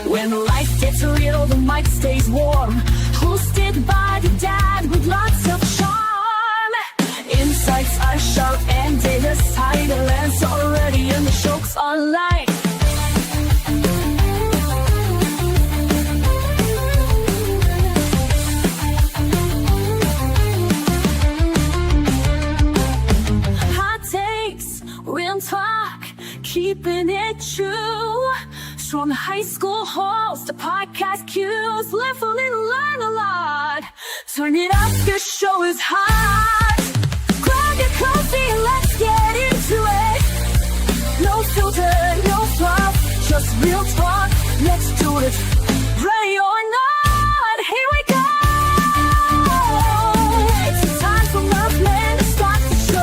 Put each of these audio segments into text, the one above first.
When life gets real, the mic stays warm. Hosted by the dad with lots of charm. Insights are sharp and data's tight. The lens already and the joke's online. Hot takes, real talk, keeping it true. From high school halls to podcast cues, live a little, learn a lot. Turn it up, this show is hot. Grab your coffee and let's get into it. No filter, no fluff, just real talk. Let's do it. Ready or not, here we go. It's time for Murph Man to start the show.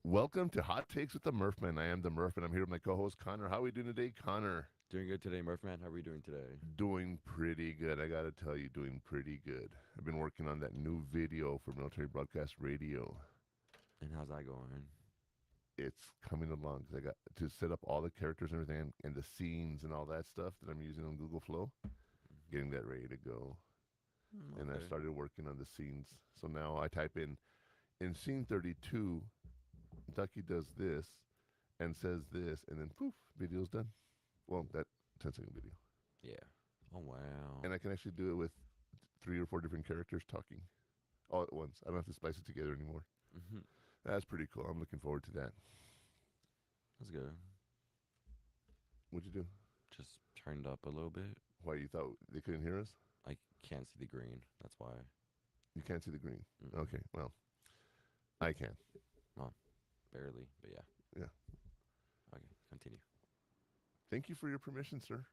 Welcome to Hot Takes with the Murphman. I am the Murph, and I'm here with my co-host Connor. How are we doing today, Connor? Doing good today, Murph Man. How are we doing today? Doing pretty good. I gotta tell you, doing pretty good. I've been working on that new video for Military Broadcast Radio. And how's that going? It's coming along. I got to set up all the characters and everything, and the scenes and all that stuff that I'm using on Google Flow. Getting that ready to go. And I started working on the scenes. So now I type in scene 32. Ducky does this and says this, and then poof, video's done. Well, that 10-second video. Yeah. Oh, wow. And I can actually do it with 3 or 4 different characters talking all at once. I don't have to splice it together anymore. Mm-hmm. That's pretty cool. I'm looking forward to that. That's good. What'd you do? Just turned up a little bit. Why, you thought they couldn't hear us? I can't see the green. That's why. You can't see the green. Mm-mm. Okay, well, I can. Well, barely, but yeah. Yeah. Okay, continue. Thank you for your permission, sir.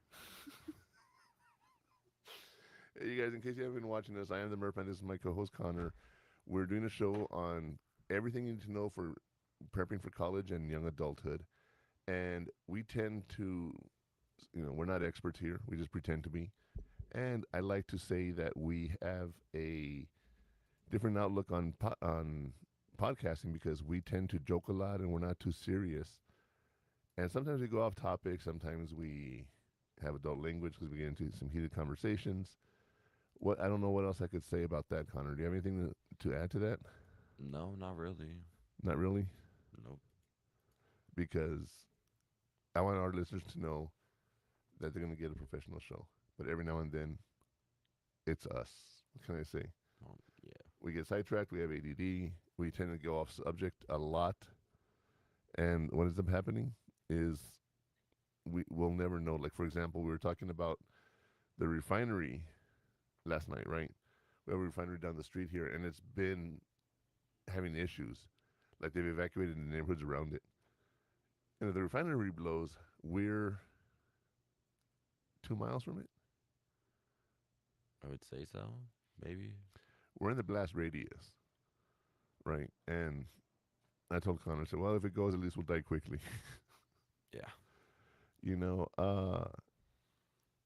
Hey, you guys, in case you haven't been watching this, I am the Murph, and this is my co-host, Connor. We're doing a show on everything you need to know for prepping for college and young adulthood. And we tend to, we're not experts here. We just pretend to be. And I like to say that we have a different outlook on podcasting because we tend to joke a lot and we're not too serious. And sometimes we go off topic. Sometimes we have adult language because we get into some heated conversations. I don't know what else I could say about that, Connor. Do you have anything to add to that? No, not really. Not really? Nope. Because I want our listeners to know that they're going to get a professional show. But every now and then, it's us. What can I say? Yeah. We get sidetracked. We have ADD. We tend to go off subject a lot. And what ends up happening is we'll never know. Like, for example, we were talking about the refinery last night, right? We have a refinery down the street here, and it's been having issues. Like, they've evacuated the neighborhoods around it. And if the refinery blows, we're 2 miles from it. I would say so. Maybe. We're in the blast radius, right? And I told Connor, I said, well, if it goes, at least we'll die quickly. Yeah.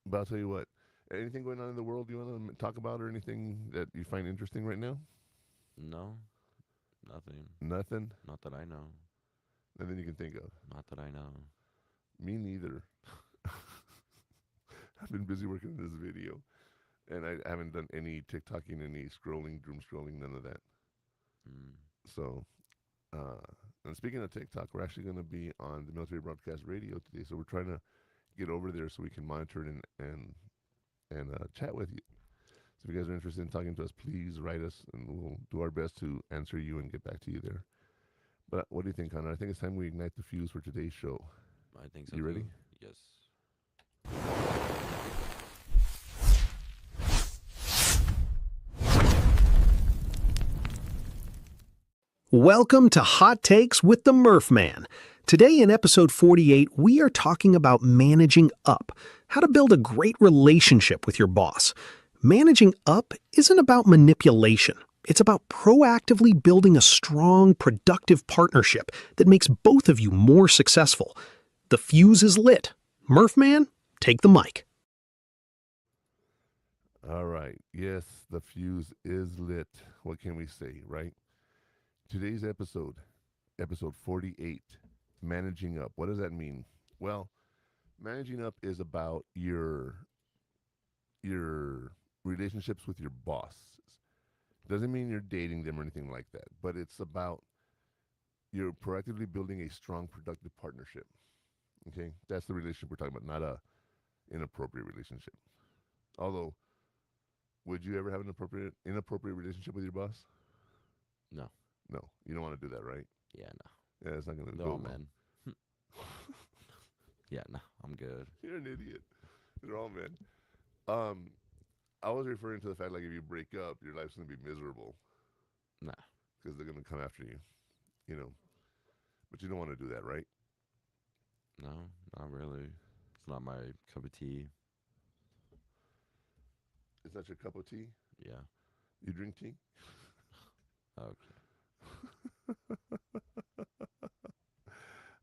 But I'll tell you what, anything going on in the world you want to talk about or anything that you find interesting right now? No. Nothing. Nothing? Not that I know. Nothing you can think of? Not that I know. Me neither. I've been busy working on this video, and I haven't done any TikToking, any scrolling, doom scrolling, none of that. So, and speaking of TikTok, we're actually going to be on the Military Broadcast Radio today, so we're trying to get over there so we can monitor it and chat with you. So if you guys are interested in talking to us, please write us, and we'll do our best to answer you and get back to you there. But what do you think, Connor? I think it's time we ignite the fuse for today's show. I think so. You ready? Too. Yes. Welcome to Hot Takes with the Murph Man. Today in episode 48, we are talking about managing up, how to build a great relationship with your boss. Managing up isn't about manipulation. It's about proactively building a strong, productive partnership that makes both of you more successful. The fuse is lit. Murph Man, take the mic. All right. Yes, the fuse is lit. What can we say, right? Today's episode 48, managing up. What does that mean? Well, managing up is about your relationships with your boss. Doesn't mean you're dating them or anything like that, but it's about you're proactively building a strong, productive partnership. Okay, that's the relationship we're talking about, not a inappropriate relationship. Although, would you ever have an inappropriate relationship with your boss? No. No, you don't want to do that, right? Yeah, no. Yeah, it's not going to They're go all well. men. Yeah, no. I'm good. You're an idiot. They're all men. Um, I was referring to the fact like if you break up, your life's going to be miserable Nah. because they're going to come after you, you know. But you don't want to do that, right? No, not really. It's not my cup of tea. It's not your cup of tea. Yeah. You drink tea. Okay.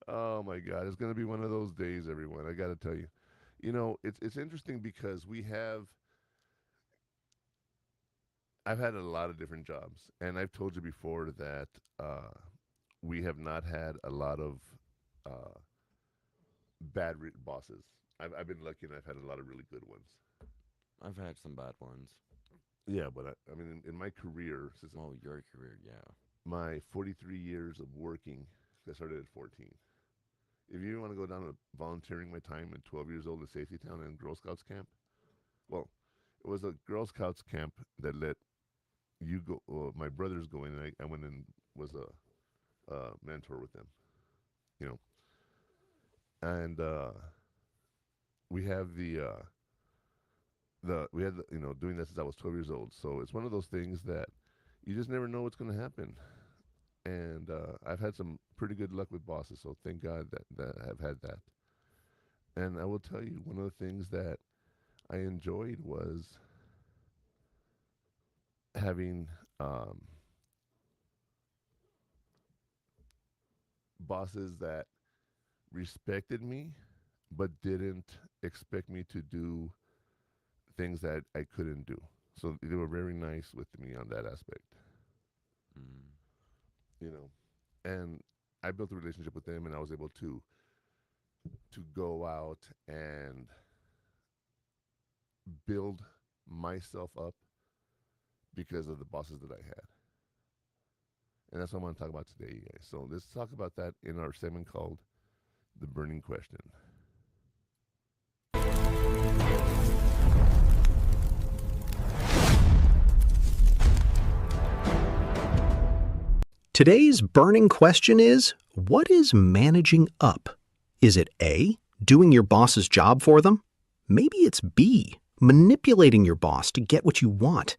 Oh my God, it's going to be one of those days, everyone. I got to tell you. You know, it's interesting because I've had a lot of different jobs, and I've told you before that we have not had a lot of uh, bosses. I've been lucky, and I've had a lot of really good ones. I've had some bad ones. Yeah, but I mean, in my career, since Oh, your career, yeah. my 43 years of working, I started at 14. If you want to go down to volunteering my time at 12 years old at Safety Town and Girl Scouts camp, well, it was a Girl Scouts camp that let you go. My brothers go in, and I went and was a mentor with them, you know. And we have we had doing this since I was 12 years old. So it's one of those things that you just never know what's going to happen. And I've had some pretty good luck with bosses, so thank God that I've had that. And I will tell you, one of the things that I enjoyed was having bosses that respected me, but didn't expect me to do things that I couldn't do. So they were very nice with me on that aspect, Mm. you know. And I built a relationship with them, and I was able to go out and build myself up because of the bosses that I had. And that's what I want to talk about today, you guys. So let's talk about that in our segment called The Burning Question. Today's burning question is, what is managing up? Is it A, doing your boss's job for them? Maybe it's B, manipulating your boss to get what you want.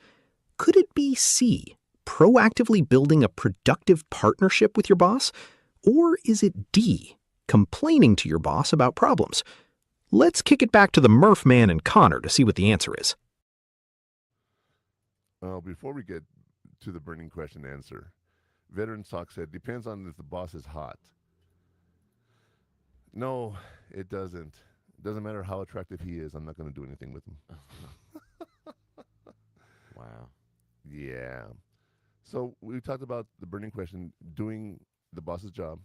Could it be C, proactively building a productive partnership with your boss? Or is it D, complaining to your boss about problems? Let's kick it back to the Murph Man and Connor to see what the answer is. Before we get to the burning question answer, Veteran Sock said, depends on if the boss is hot. No, it doesn't. It doesn't matter how attractive he is. I'm not going to do anything with him. Wow. Yeah. So we talked about the burning question, doing the boss's job,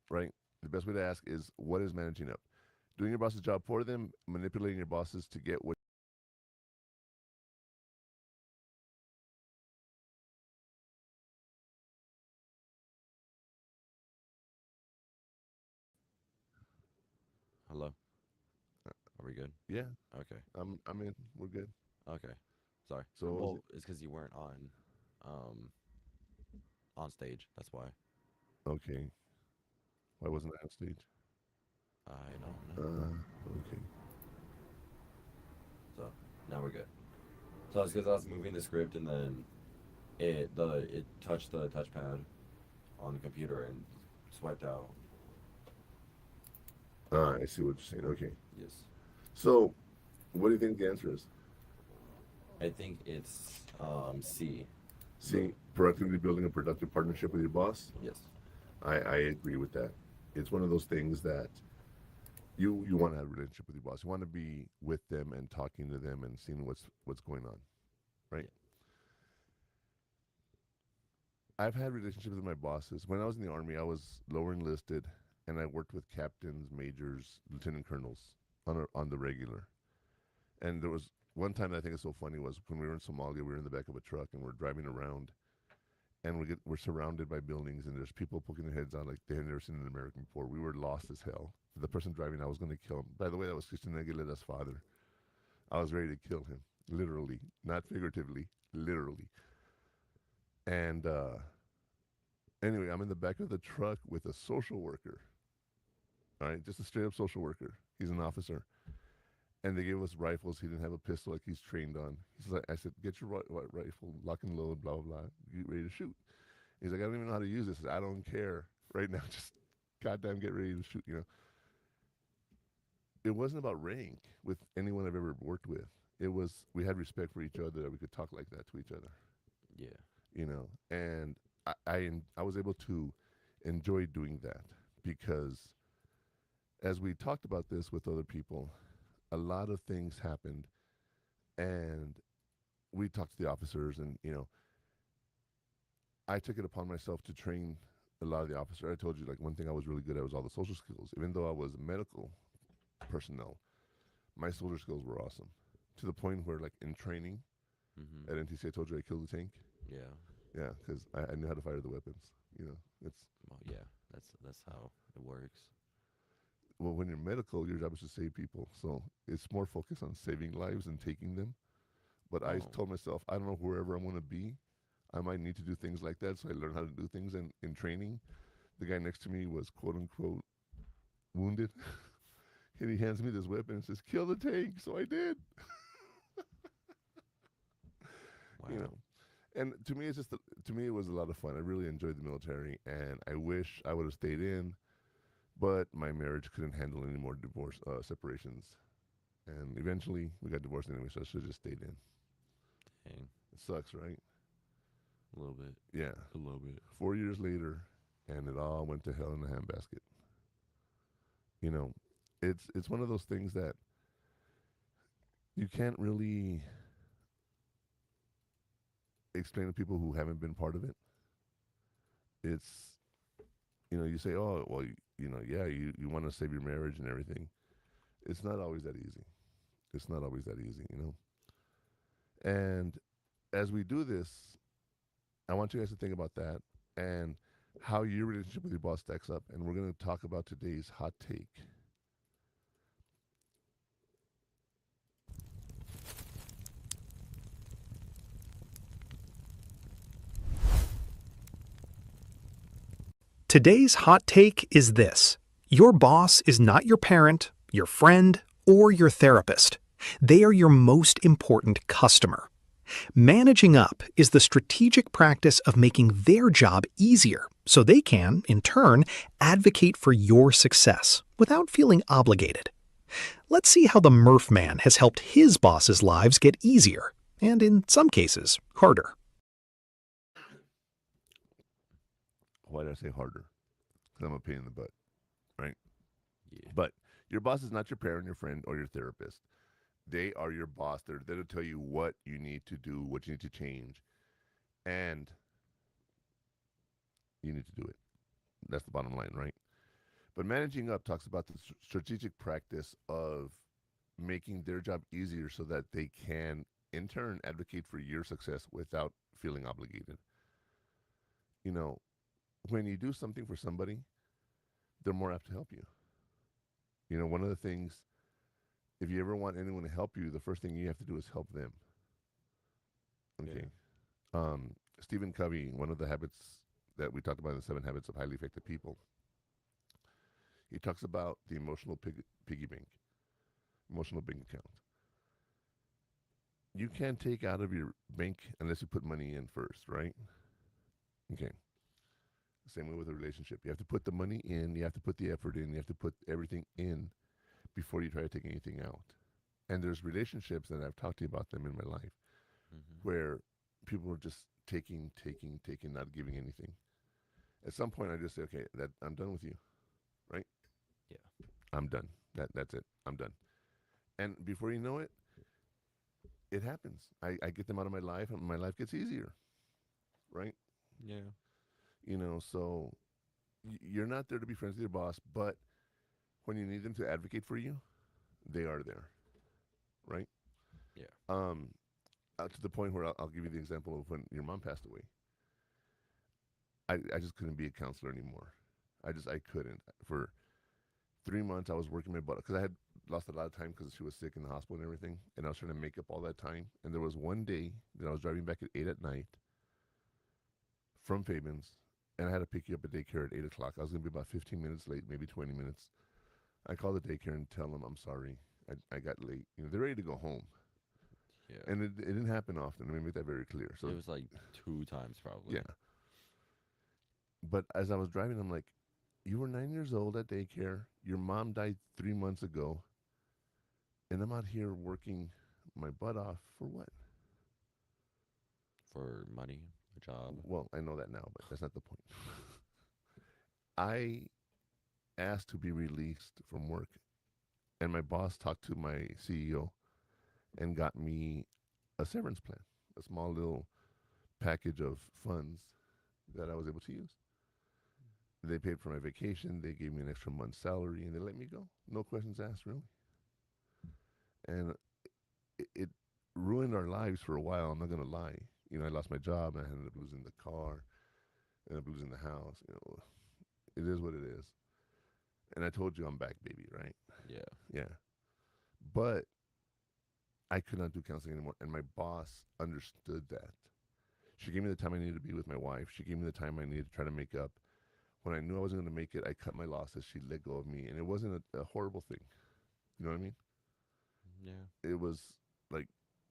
right? The best way to ask is, what is managing up? Doing your boss's job for them, manipulating your bosses to get what. Hello? Are we good? Yeah, Okay. I'm in. We're good. Okay. Sorry. So what was Well, it's because you weren't on stage. That's why. Okay. Why wasn't I on stage? I don't know. Okay. So now we're good. So it's because I was moving the script and then it touched the touchpad on the computer and swiped out. I see what you're saying. Okay. Yes. So, what do you think the answer is? I think it's C. See, proactively building a productive partnership with your boss. Yes. I agree with that. It's one of those things that you want to have a relationship with your boss. You want to be with them and talking to them and seeing what's going on, right? I've had relationships with my bosses. When I was in the Army, I was lower enlisted, and I worked with captains, majors, lieutenant colonels on the regular. And there was one time that I think is so funny was when we were in Somalia, we were in the back of a truck and we're driving around, and we're surrounded by buildings, and there's people poking their heads out like they had never seen an American before. We were lost as hell. The person driving, I was going to kill him. By the way, that was Christian Aguilera's father. I was ready to kill him, literally, not figuratively, literally. And anyway, I'm in the back of the truck with a social worker. All right, just a straight up social worker. He's an officer. And they gave us rifles. He didn't have a pistol like he's trained on. He's like, I said, get your rifle, lock and load, blah, blah, blah. Get ready to shoot. He's like, I don't even know how to use this. I said, I don't care right now. Just goddamn get ready to shoot, you know. It wasn't about rank with anyone I've ever worked with. It was, we had respect for each other, that we could talk like that to each other. Yeah. You know, and I was able to enjoy doing that because as we talked about this with other people, a lot of things happened, and we talked to the officers, and you know, I took it upon myself to train a lot of the officers. I told you, like, one thing I was really good at was all the social skills. Even though I was medical personnel, my social skills were awesome, to the point where, like, in training Mm-hmm. at NTC, I told you I killed the tank. Yeah. Yeah, because I knew how to fire the weapons. You know, it's Well, yeah. That's how it works. well, when you're medical, your job is to save people, so it's more focused on saving lives and taking them. But I Oh. told myself, I don't know wherever I'm going to be, I might need to do things like that. So I learned how to do things. And in training, the guy next to me was quote unquote wounded. And he hands me this weapon and says, kill the tank. So I did, Wow. you know. And to me, to me, it was a lot of fun. I really enjoyed the military, and I wish I would have stayed in, but my marriage couldn't handle any more divorce separations. And eventually, we got divorced anyway, so I should have just stayed in. Dang. It sucks, right? A little bit. Yeah. A little bit. 4 years later, and it all went to hell in a handbasket. You know, it's one of those things that you can't really explain to people who haven't been part of it. It's, you know, you say, oh, well, you know, yeah, you want to save your marriage and everything. It's not always that easy. It's not always that easy, you know. And as we do this, I want you guys to think about that and how your relationship with your boss stacks up. And we're going to talk about today's hot take. Today's hot take is this: your boss is not your parent, your friend, or your therapist. They are your most important customer. Managing up is the strategic practice of making their job easier so they can, in turn, advocate for your success without feeling obligated. Let's see how the Murph Man has helped his bosses' lives get easier, and in some cases, harder. Why did I say harder? Because I'm a pain in the butt, right? Yeah. But your boss is not your parent, your friend, or your therapist. They are your boss. They're there to tell you what you need to do, what you need to change, and you need to do it. That's the bottom line, right? But managing up talks about the strategic practice of making their job easier so that they can, in turn, advocate for your success without feeling obligated. You know, when you do something for somebody, they're more apt to help you. You know, one of the things, if you ever want anyone to help you, the first thing you have to do is help them. Okay. Stephen Covey, one of the habits that we talked about in the 7 Habits of Highly Effective People, he talks about the emotional piggy bank, emotional bank account. You can't take out of your bank unless you put money in first, right? Okay. Same way with a relationship. You have to put the money in, you have to put the effort in, you have to put everything in before you try to take anything out. And there's relationships, and I've talked to you about them in my life, where people are just taking, not giving anything. At some point, I just say, okay, that I'm done with you, right? Yeah. I'm done. That's it. I'm done. And before you know it, it happens. I get them out of my life, and my life gets easier, right? Yeah. So you're not there to be friends with your boss, but when you need them to advocate for you, they are there, right? Yeah. To the point where I'll give you the example of when your mom passed away. I just couldn't be a counselor anymore. I couldn't. For 3 months, I was working my butt because I had lost a lot of time because she was sick in the hospital and everything, and I was trying to make up all that time. And there was one day that I was driving back at 8 at night from Fabian's, and I had to pick you up at daycare at 8 o'clock. I was going to be about 15 minutes late, maybe 20 minutes. I called the daycare and tell them I'm sorry. I got late. They're ready to go home. Yeah. And it didn't happen often. Let me make that very clear. So it was like 2 times probably. yeah. But as I was driving, I'm like, you were 9 years old at daycare. Your mom died 3 months ago. And I'm out here working my butt off for what? For money, a job. Well, I know that now, but that's not the point. I asked to be released from work. And my boss talked to my CEO and got me a severance plan, a small little package of funds that I was able to use. They paid for my vacation. They gave me an extra month's salary, and they let me go. No questions asked, really. And it ruined our lives for a while. I'm not going to lie. I lost my job, and I ended up losing the car, ended up losing the house. It is what it is. And I told you I'm back, baby, right? Yeah. Yeah. But I could not do counseling anymore, and my boss understood that. She gave me the time I needed to be with my wife. She gave me the time I needed to try to make up. When I knew I wasn't going to make it, I cut my losses. She let go of me, and it wasn't a horrible thing. You know what I mean? Yeah. It was like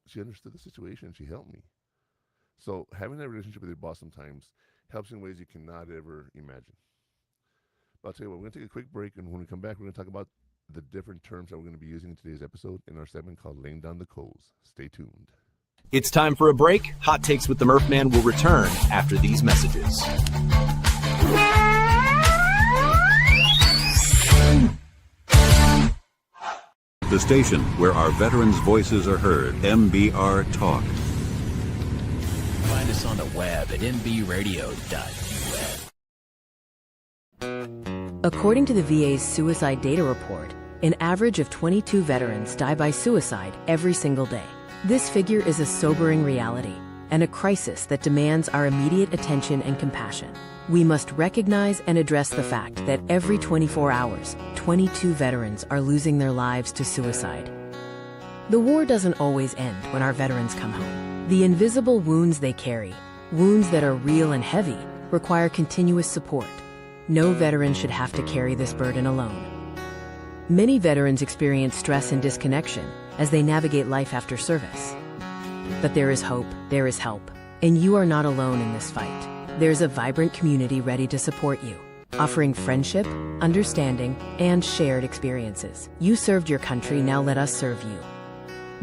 she understood the situation. She helped me. So having that relationship with your boss sometimes helps in ways you cannot ever imagine. But I'll tell you what, we're going to take a quick break, and when we come back, we're going to talk about the different terms that we're going to be using in today's episode in our segment called Laying Down the Coals. Stay tuned. It's time for a break. Hot Takes with the Murph Man will return after these messages. The station where our veterans' voices are heard, MBR Talk. Find us on the web at mbradio.us. According to the VA's suicide data report, an average of 22 veterans die by suicide every single day. This figure is a sobering reality and a crisis that demands our immediate attention and compassion. We must recognize and address the fact that every 24 hours, 22 veterans are losing their lives to suicide. The war doesn't always end when our veterans come home. The invisible wounds they carry, wounds that are real and heavy, require continuous support. No veteran should have to carry this burden alone. Many veterans experience stress and disconnection as they navigate life after service. But there is hope, there is help, and you are not alone in this fight. There's a vibrant community ready to support you, offering friendship, understanding, and shared experiences. You served your country, now let us serve you.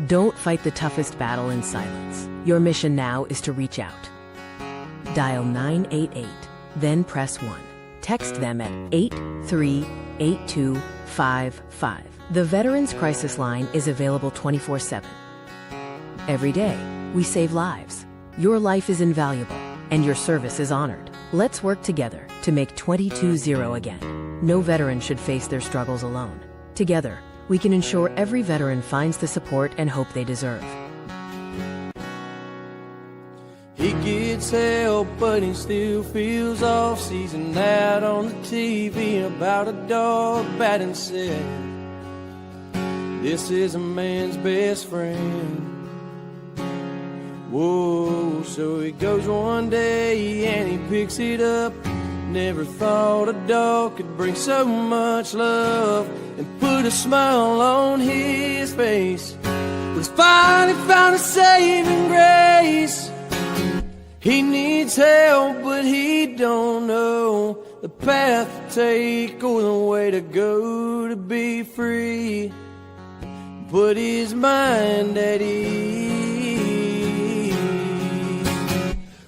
Don't fight the toughest battle in silence. Your mission now is to reach out. Dial 988, then press 1. Text them at 838255. The Veterans Crisis Line is available 24/7. Every day, we save lives. Your life is invaluable, and your service is honored. Let's work together to make 22-0 again. No veteran should face their struggles alone. Together, we can ensure every veteran finds the support and hope they deserve. He gets help, but he still feels off. Sees an ad on the TV about a dog batting said, "This is a man's best friend." Whoa, so he goes one day and he picks it up. Never thought a dog could bring so much love and put a smile on his face. But he's finally found a saving grace. He needs help, but he don't know the path to take or the way to go to be free. Put his mind at ease.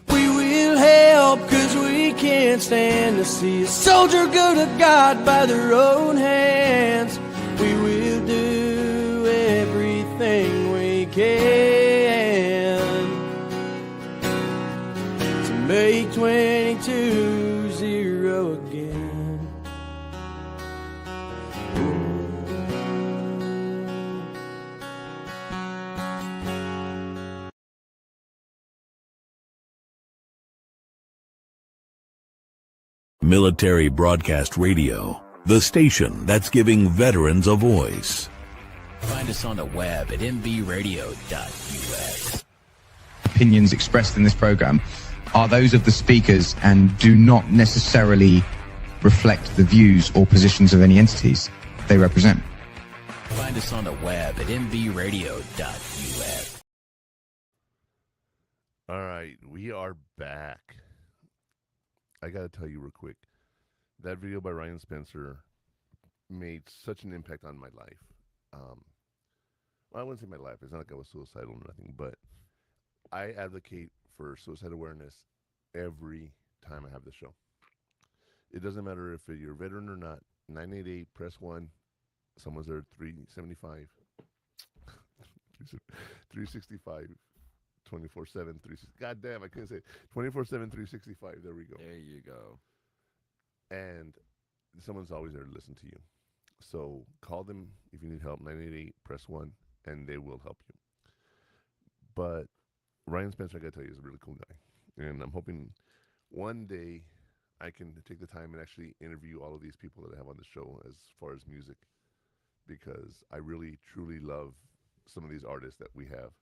We will help, 'cause we can't stand to see a soldier go to God by their own hands. We will do everything we can to make 22-0 again. Military Broadcast Radio, the station that's giving veterans a voice. Find us on the web at mbradio.us. Opinions expressed in this program are those of the speakers and do not necessarily reflect the views or positions of any entities they represent. Find us on the web at mbradio.us. All right, we are back. I got to tell you real quick, that video by Ryan Spencer made such an impact on my life. Well, I wouldn't say my life. It's not like I was suicidal or nothing, but I advocate for suicide awareness every time I have the show. It doesn't matter if you're a veteran or not. 988, press 1. Someone's there, 375. 365. 24/7, 360. God damn, I couldn't say it. 24/7, 365. There we go. There you go. And someone's always there to listen to you. So call them if you need help. 988, press 1, and they will help you. But Ryan Spencer, I got to tell you, is a really cool guy. And I'm hoping one day I can take the time and actually interview all of these people that I have on the show as far as music, because I really, truly love some of these artists that we have.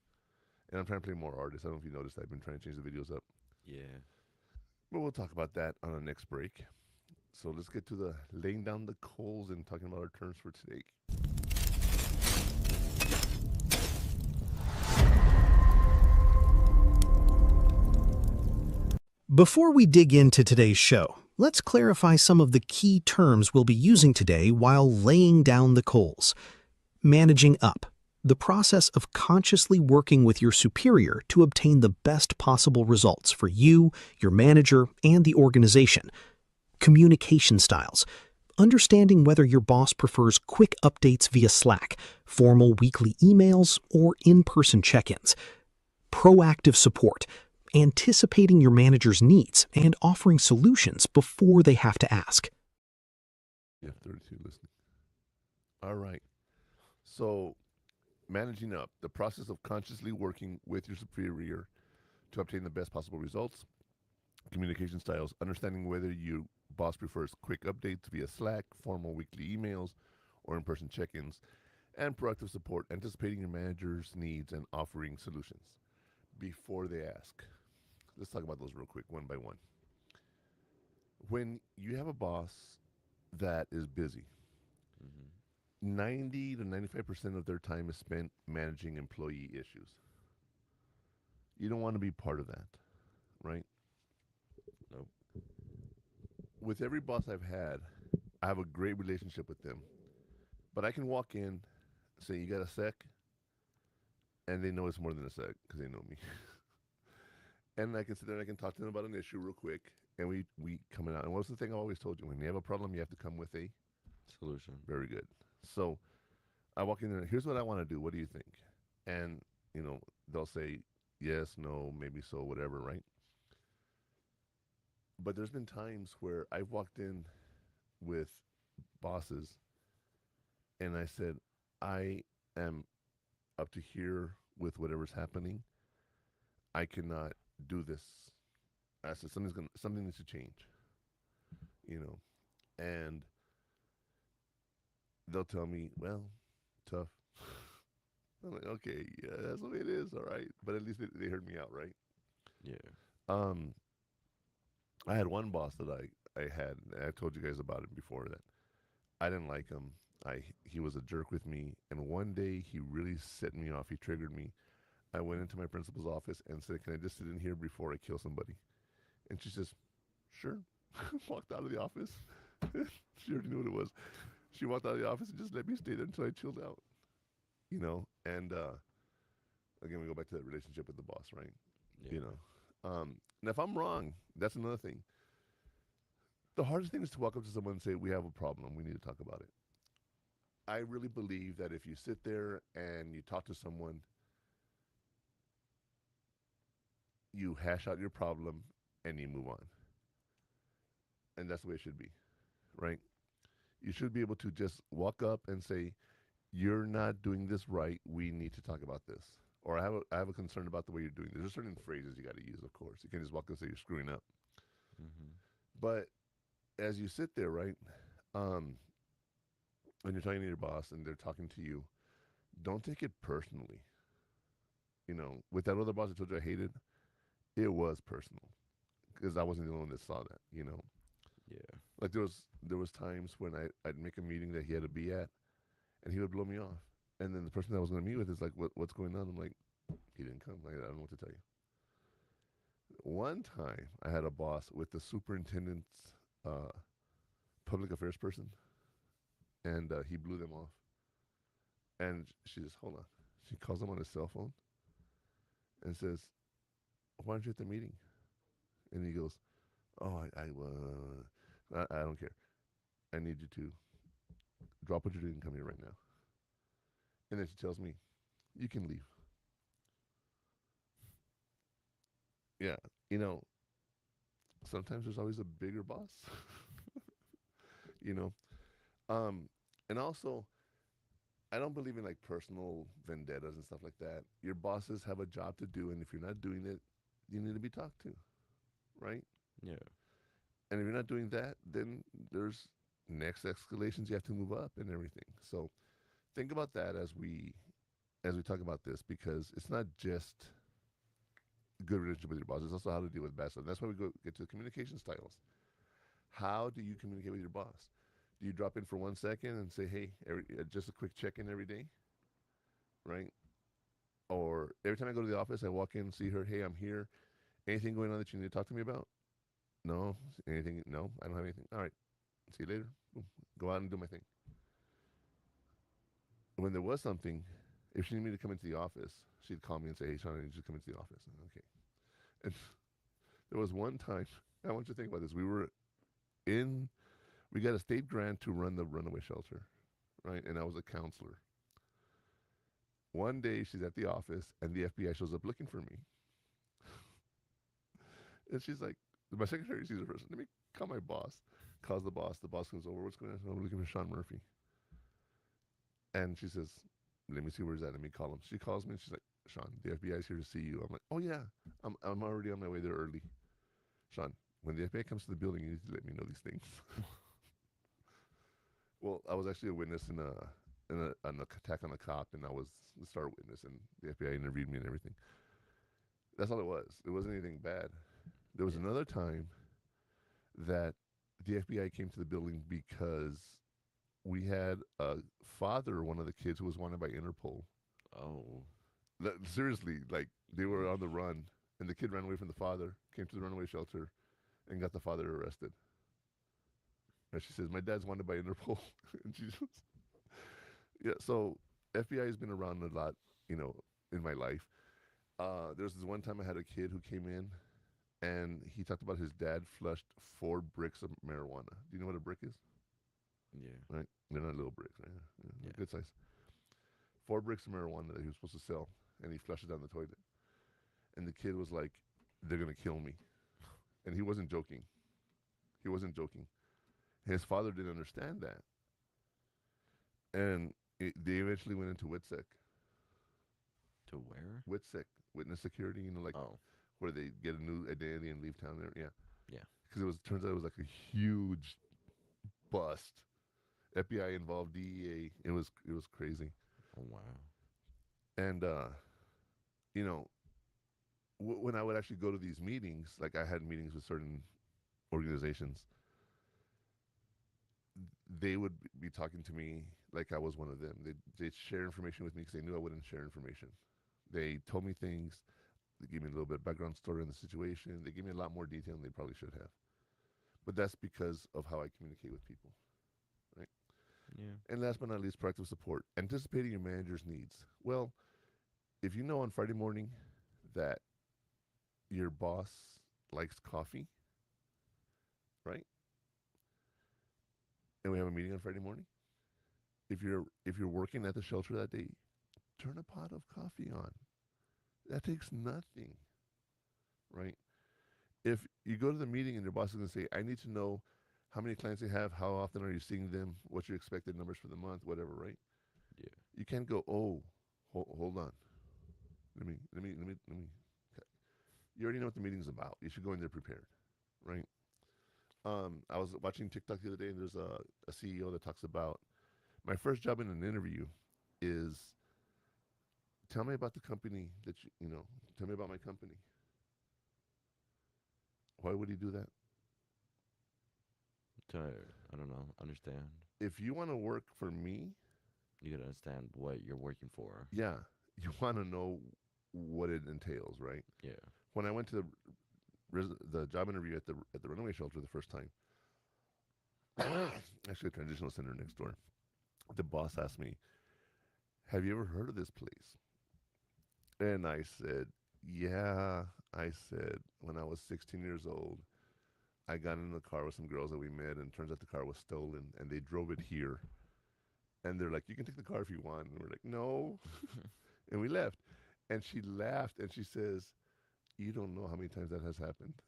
And I'm trying to play more artists. I don't know if you noticed, I've been trying to change the videos up. Yeah. But we'll talk about that on our next break. So let's get to the laying down the coals and talking about our terms for today. Before we dig into today's show, let's clarify some of the key terms we'll be using today while laying down the coals. Managing up. The process of consciously working with your superior to obtain the best possible results for you, your manager, and the organization. Communication styles. Understanding whether your boss prefers quick updates via Slack, formal weekly emails, or in-person check-ins. Proactive support. Anticipating your manager's needs and offering solutions before they have to ask. Yeah, 32 listening. All right. So, managing up, the process of consciously working with your superior to obtain the best possible results. Communication styles, understanding whether your boss prefers quick updates via Slack, formal weekly emails, or in-person check-ins. And proactive support, anticipating your manager's needs and offering solutions before they ask. Let's talk about those real quick, one by one. When you have a boss that is busy, 90 to 95% of their time is spent managing employee issues. You don't want to be part of that, right? Nope. With every boss I've had, I have a great relationship with them. But I can walk in, say, you got a sec? And they know it's more than a sec because they know me. And I can sit there and I can talk to them about an issue real quick. And we come out. And what's the thing I always told you? When you have a problem, you have to come with a Solution. Very good. So I walk in there, here's what I want to do. What do you think? And, you know, they'll say yes, no, maybe so, whatever, right? But there's been times where I've walked in with bosses and I said, I am up to here with whatever's happening. I cannot do this. I said, something needs to change, you know, and they'll tell me, well, tough. I'm like, okay, yeah, that's the way it is, all right. But at least they heard me out, right? Yeah. I had one boss that I had, and I told you guys about it before, that I didn't like him. He was a jerk with me, and one day he really set me off. He triggered me. I went into my principal's office and said, can I just sit in here before I kill somebody? And she says, sure. Walked out of the office. She already knew what it was. She walked out of the office and just let me stay there until I chilled out, you know. And again, we go back to that relationship with the boss, right? Yeah. You know. And if I'm wrong, that's another thing. The hardest thing is to walk up to someone and say, we have a problem. We need to talk about it. I really believe that if you sit there and you talk to someone, you hash out your problem, and you move on. And that's the way it should be, right? You should be able to just walk up and say, you're not doing this right. We need to talk about this. Or I have a concern about the way you're doing this. There's certain phrases you got to use, of course. You can't just walk up and say you're screwing up. Mm-hmm. But as you sit there, right, when you're talking to your boss and they're talking to you, don't take it personally. You know, with that other boss I told you I hated, it was personal because I wasn't the only one that saw that, you know. Yeah. Like there was times when I'd make a meeting that he had to be at, and he would blow me off. And then the person that I was going to meet with is like, what's going on? I'm like, he didn't come. Like, I don't know what to tell you. One time I had a boss with the superintendent's public affairs person, and he blew them off. And she just, hold on. She calls him on his cell phone and says, why aren't you at the meeting? And he goes, oh, I don't care. I need you to drop what you're doing and come here right now. And then she tells me, you can leave. Yeah, you know, sometimes there's always a bigger boss. You know, and also, I don't believe in like personal vendettas and stuff like that. Your bosses have a job to do, and if you're not doing it, you need to be talked to, right? Yeah. And if you're not doing that, then there's next escalations. You have to move up and everything. So think about that as we talk about this, because it's not just a good relationship with your boss. It's also how to deal with bad stuff. That's why we get to the communication styles. How do you communicate with your boss? Do you drop in for 1 second and say, hey, just a quick check-in every day, right? Or every time I go to the office, I walk in, see her, hey, I'm here. Anything going on that you need to talk to me about? No. Anything? No, I don't have anything. All right. See you later. Boom. Go out and do my thing. When there was something, if she needed me to come into the office, she'd call me and say, hey, Sean, I need you to come into the office. Okay. And there was one time, I want you to think about this. We got a state grant to run the runaway shelter, right? And I was a counselor. One day she's at the office and the FBI shows up looking for me. And she's like, my secretary sees her first. Let me call my boss. Calls the boss. The boss comes over. What's going on? I'm looking for Sean Murphy. And she says, let me see where's that. Let me call him. She calls me and she's like, Sean, the FBI is here to see you. I'm like, oh yeah, I'm already on my way there early. Sean, when the FBI comes to the building, you need to let me know these things. Well, I was actually a witness in an attack on a cop, and I was the star witness, and the FBI interviewed me and everything. That's all it was. It wasn't anything bad. There was another time that the FBI came to the building because we had a father, one of the kids, who was wanted by Interpol. Oh. Seriously, like they were on the run, and the kid ran away from the father, came to the runaway shelter, and got the father arrested. And she says, my dad's wanted by Interpol. And she just, yeah, so FBI has been around a lot, you know, in my life. There was this one time I had a kid who came in, and he talked about his dad flushed 4 bricks of marijuana. Do you know what a brick is? Yeah. Right? They're not little bricks, right? Yeah. Good size. 4 bricks of marijuana that he was supposed to sell, and he flushed it down the toilet. And the kid was like, they're going to kill me. And he wasn't joking. He wasn't joking. His father didn't understand that. And they eventually went into WITSEC. To where? WITSEC, witness security, you know, like where they get a new identity and leave town there. Yeah. Yeah. Because turns out it was like a huge bust. FBI involved, DEA. It was crazy. Oh, wow. And, you know, when I would actually go to these meetings, like I had meetings with certain organizations, they would be talking to me like I was one of them. They'd share information with me because they knew I wouldn't share information. They told me things. They gave me a little bit of background story on the situation. They gave me a lot more detail than they probably should have. But that's because of how I communicate with people, right? Yeah. And last but not least, proactive support. Anticipating your manager's needs. Well, if you know on Friday morning that your boss likes coffee, right? And we have a meeting on Friday morning. If you're working at the shelter that day, turn a pot of coffee on. That takes nothing, right? If you go to the meeting and your boss is going to say, I need to know how many clients you have, how often are you seeing them, what's your expected numbers for the month, whatever, right? Yeah. You can't go, oh, hold on. Let me. You already know what the meeting's about. You should go in there prepared, right? I was watching TikTok the other day, and there's a CEO that talks about my first job in an interview is tell me about the company that tell me about my company. Why would he do that? To, I don't know, understand. If you want to work for me, You gotta understand what you're working for. yeah, you want to know what it entails, right? Yeah. When I went to the job interview at the runaway shelter the first time, actually a transitional center next door, the boss asked me, "Have you ever heard of this place?" And I said, "Yeah." I said, "When I was 16 years old, I got in the car with some girls that we met, and turns out the car was stolen, and they drove it here." And they're like, "You can take the car if you want." And we're like, "No." And we left. And she laughed, and she says, "You don't know how many times that has happened."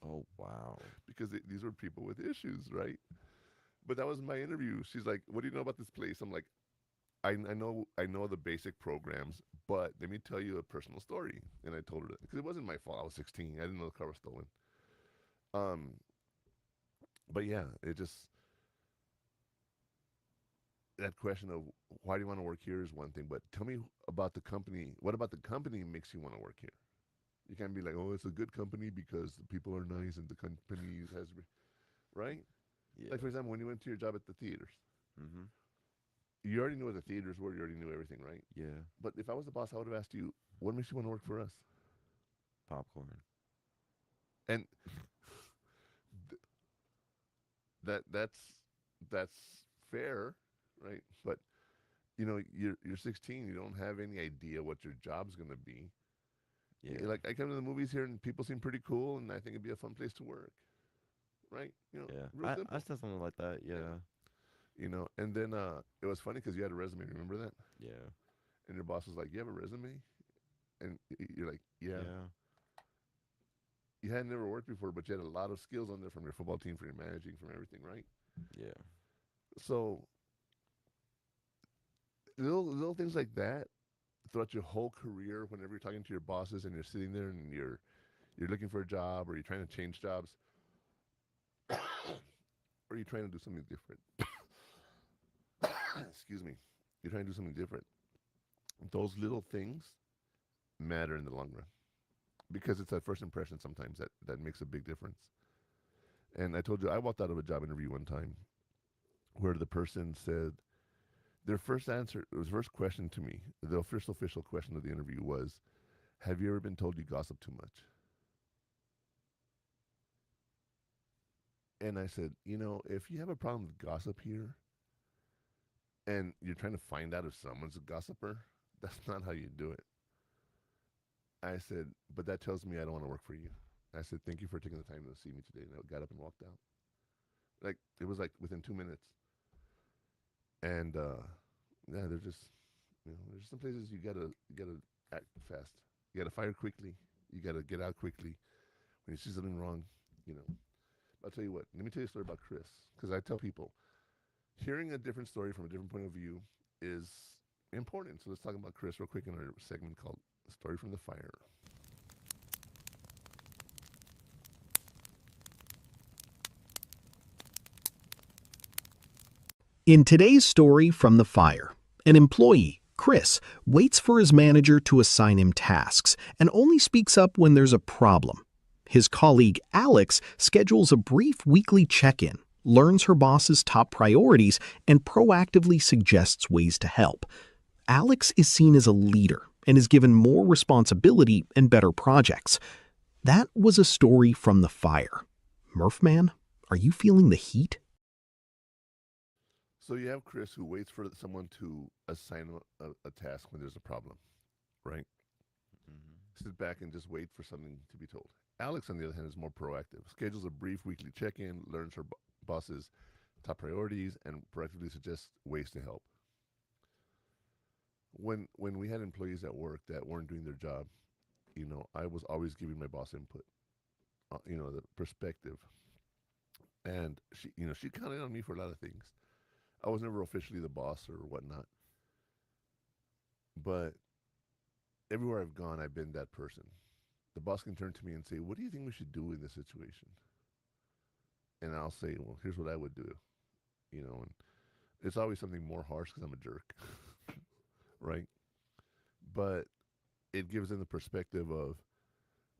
Oh, wow. Because these were people with issues, right? But that was my interview. She's like, "What do you know about this place?" I'm like, I know the basic programs, but let me tell you a personal story." And I told her that because it wasn't my fault. I was 16. I didn't know the car was stolen. Um, but yeah, it just that question of why do you want to work here is one thing, but tell me about the company. What about the company makes you want to work here? You can't be like, "Oh, it's a good company because the people are nice and the company has," right? Yeah. Like for example, when you went to your job at the theaters, Mm-hmm. you already knew what the theaters were. You already knew everything, right? Yeah. But if I was the boss, I would have asked you, "What makes you want to work for us?" Popcorn. And that's fair, right? But you're 16. You don't have any idea what your job's gonna be. Yeah. Like I come to the movies here, and people seem pretty cool, and I think it'd be a fun place to work, right? Yeah. Real simple. I said something like that. Yeah. And then it was funny because you had a resume. Remember that? Yeah. And your boss was like, "You have a resume?" And you're like, "Yeah." Yeah. You had never worked before, but you had a lot of skills on there from your football team, from your managing, from everything, right? Yeah. So little things like that throughout your whole career, whenever you're talking to your bosses and you're sitting there and you're looking for a job or you're trying to change jobs or you're trying to do something different. Excuse me. You're trying to do something different. Those little things matter in the long run because it's that first impression sometimes that makes a big difference. And I told you I walked out of a job interview one time where the person said their first answer, it was first question to me, the first official question of the interview was, "Have you ever been told you gossip too much?" And I said, if you have a problem with gossip here and you're trying to find out if someone's a gossiper, that's not how you do it. I said, but that tells me I don't want to work for you. I said, "Thank you for taking the time to see me today." And I got up and walked out. Like, it was like within 2 minutes. And yeah, there's some places you gotta act fast. You gotta fire quickly. You gotta get out quickly. When you see something wrong, you know. I'll tell you what. Let me tell you a story about Chris, because I tell people hearing a different story from a different point of view is important. So let's talk about Chris real quick in our segment called "Story from the Fire." In today's story from the fire, an employee, Chris, waits for his manager to assign him tasks and only speaks up when there's a problem. His colleague, Alex, schedules a brief weekly check-in, learns her boss's top priorities, and proactively suggests ways to help. Alex is seen as a leader and is given more responsibility and better projects. That was a story from the fire. Murph Man, are you feeling the heat? So you have Chris who waits for someone to assign him a task when there's a problem, right? Mm-hmm. Sit back and just wait for something to be told. Alex, on the other hand, is more proactive. Schedules a brief weekly check-in, learns her boss's top priorities, and proactively suggests ways to help. When we had employees at work that weren't doing their job, I was always giving my boss input. the perspective. And she counted on me for a lot of things. I was never officially the boss or whatnot, but everywhere I've gone, I've been that person. The boss can turn to me and say, "What do you think we should do in this situation?" And I'll say, "Well, here's what I would do," and it's always something more harsh because I'm a jerk, right? But it gives them the perspective of,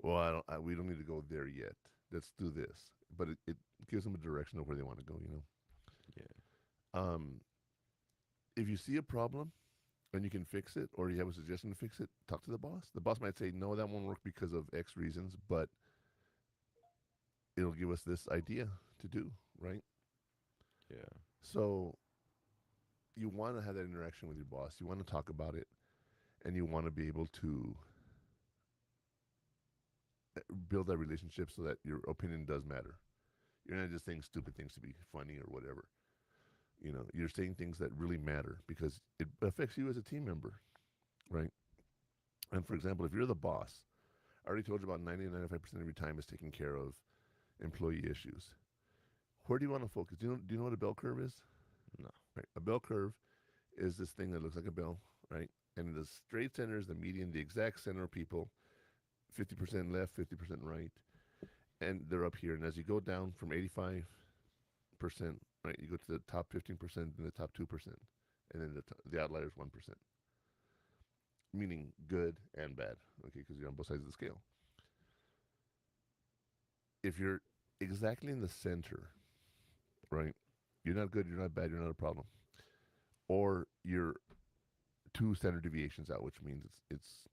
well, we don't need to go there yet. Let's do this. But it gives them a direction of where they want to go, Yeah. If you see a problem and you can fix it, or you have a suggestion to fix it, talk to the boss. The boss might say, no, that won't work because of X reasons, but it'll give us this idea to do, right? Yeah. So you want to have that interaction with your boss. You want to talk about it, and you want to be able to build that relationship so that your opinion does matter. You're not just saying stupid things to be funny or whatever. You're saying things that really matter because it affects you as a team member, right? And for example, if you're the boss, I already told you about 90-95% of your time is taking care of employee issues. Where do you want to focus? Do you know what a bell curve is? No. Right. A bell curve is this thing that looks like a bell, right? And the straight center is the median, the exact center of people, 50% left, 50% right. And they're up here. And as you go down from 85%, right, you go to the top 15% and the top 2%. And then the outlier is 1%. Meaning good and bad, okay, because you're on both sides of the scale. If you're exactly in the center, right, you're not good, you're not bad, you're not a problem. Or you're 2 standard deviations out, which means it's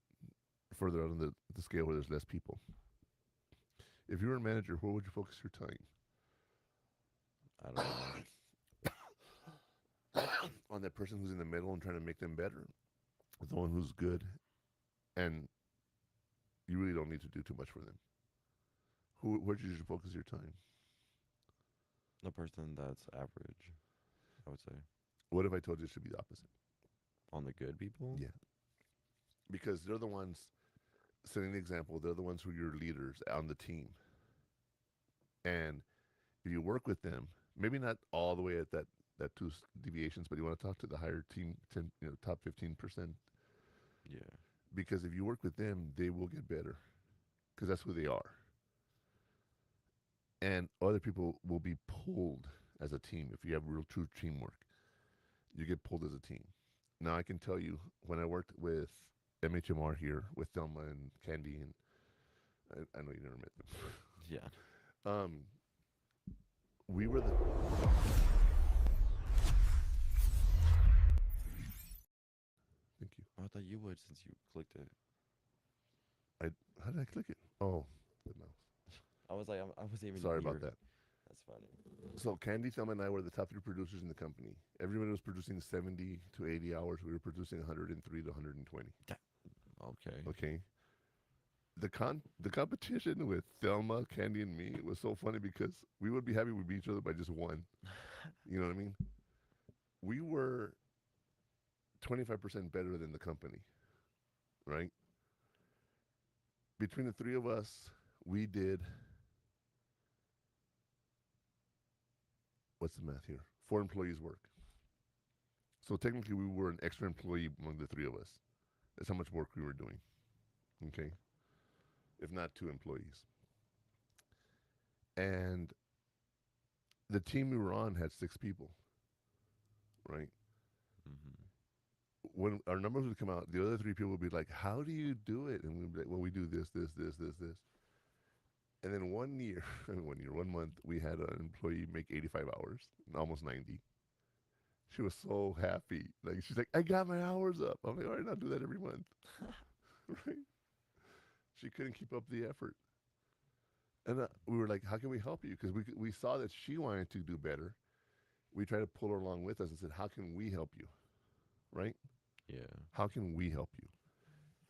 further out on the scale where there's less people. If you were a manager, where would you focus your time? I don't know. On that person who's in the middle and trying to make them better, the one who's good, and you really don't need to do too much for them. Where should you focus your time? The person that's average, I would say. What if I told you it should be the opposite? On the good people? Yeah. Because they're the ones setting the example. They're the ones who are your leaders on the team. And if you work with them, maybe not all the way at that 2 deviations, but you want to talk to the higher team, top 15%. Yeah. Because if you work with them, they will get better. Because that's who they are. And other people will be pulled as a team. If you have real true teamwork, you get pulled as a team. Now, I can tell you, when I worked with MHMR here, with Thelma and Candy, and I know you never met them. Yeah. We were the... Thank you. I thought you would since you clicked it. How did I click it? Oh, the mouse. I was like, I wasn't even Sorry here. about that. That's funny. So Candy, Thelma, and I were the top 3 producers in the company. Everybody was producing 70 to 80 hours. We were producing 103 to 120. Okay. Okay. The competition with Thelma, Candy, and me was so funny because we would be happy we beat each other by just 1. You know what I mean? We were 25% better than the company, right? Between the 3 of us, we did, what's the math here? 4 employees' work. So technically, we were an extra employee among the 3 of us. That's how much work we were doing, okay? If not 2 employees. And the team we were on had 6 people, right? Mm-hmm. When our numbers would come out, the other 3 people would be like, how do you do it? And we'd be like, well, we do this. And then 1 year, 1 month, we had an employee make 85 hours, almost 90. She was so happy. Like, she's like, I got my hours up. I'm like, all right, I'll do that every month. Right? She couldn't keep up the effort. And we were like, how can we help you? Because we saw that she wanted to do better. We tried to pull her along with us and said, how can we help you? Right? Yeah. How can we help you?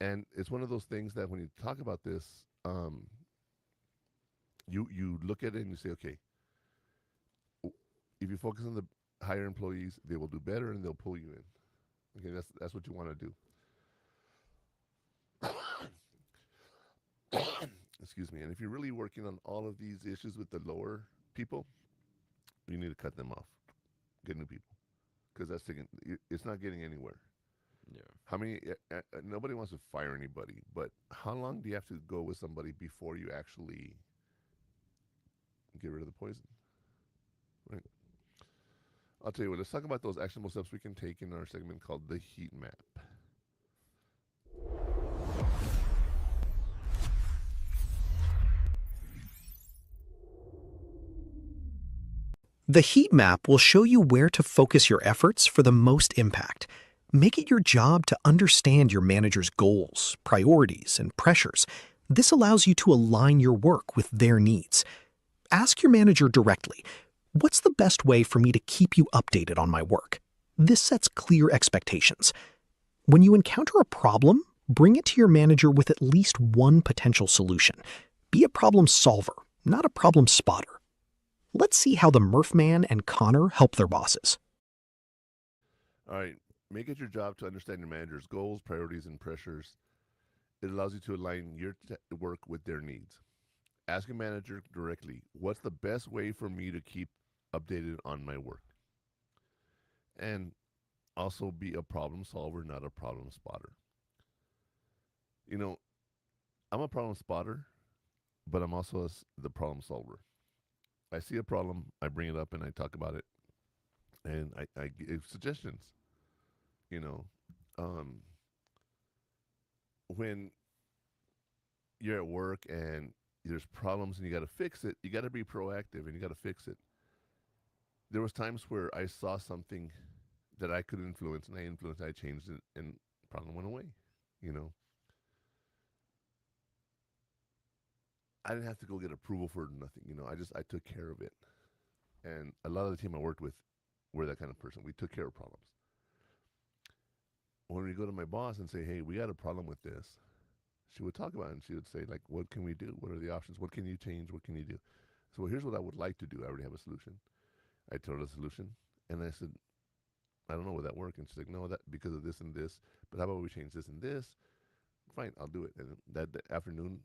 And it's one of those things that when you talk about this, you look at it and you say, okay, if you focus on the higher employees, they will do better and they'll pull you in. Okay, that's what you want to do. Excuse me. And if you're really working on all of these issues with the lower people, you need to cut them off. Get new people, because it's not getting anywhere. Yeah. How many? Nobody wants to fire anybody, but how long do you have to go with somebody before you actually get rid of the poison? Right. I'll tell you what. Let's talk about those actionable steps we can take in our segment called the heat map. The heat map will show you where to focus your efforts for the most impact. Make it your job to understand your manager's goals, priorities, and pressures. This allows you to align your work with their needs. Ask your manager directly, what's the best way for me to keep you updated on my work? This sets clear expectations. When you encounter a problem, bring it to your manager with at least one potential solution. Be a problem solver, not a problem spotter. Let's see how the Murph Man and Connor help their bosses. All right. Make it your job to understand your manager's goals, priorities, and pressures. It allows you to align your work with their needs. Ask your manager directly, what's the best way for me to keep updated on my work? And also be a problem solver, not a problem spotter. You know, I'm a problem spotter, but I'm also the problem solver. I see a problem, I bring it up and I talk about it, and I give suggestions. You know, when you're at work and there's problems and you got to fix it, you got to be proactive and you got to fix it. There was times where I saw something that I could influence, and I changed it, and problem went away. You know, I didn't have to go get approval for nothing. You know, I took care of it, and a lot of the team I worked with were that kind of person. We took care of problems. When we go to my boss and say, hey, we got a problem with this, she would talk about it and she would say, like, what can we do? What are the options? What can you change? What can you do? So here's what I would like to do. I already have a solution. I told her the solution, and I said, I don't know, would that work? And she's like, no, that because of this and this, but how about we change this and this? Fine, I'll do it. And that afternoon,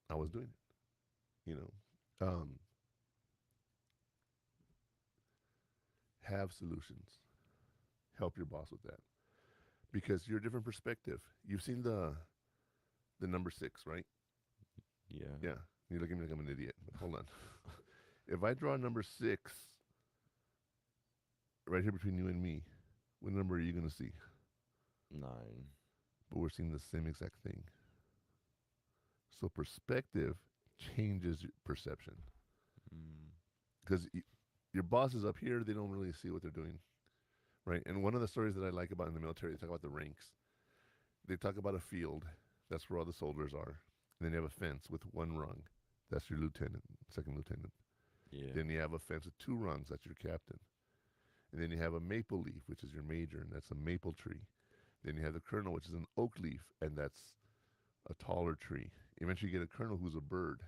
I was doing it. You know, have solutions. Help your boss with that. Because you're a different perspective. You've seen the number 6, right? Yeah. Yeah. You look at me like I'm an idiot. Hold on. If I draw number 6 right here between you and me, what number are you going to see? 9. But we're seeing the same exact thing. So perspective changes your perception. Because your boss is up here, they don't really see what they're doing. Right? And one of the stories that I like about in the military, they talk about the ranks. They talk about a field. That's where all the soldiers are. And then you have a fence with 1 rung. That's your lieutenant, second lieutenant. Yeah. Then you have a fence with 2 rungs. That's your captain. And then you have a maple leaf, which is your major, and that's a maple tree. Then you have the colonel, which is an oak leaf, and that's a taller tree. Eventually you get a colonel who's a bird,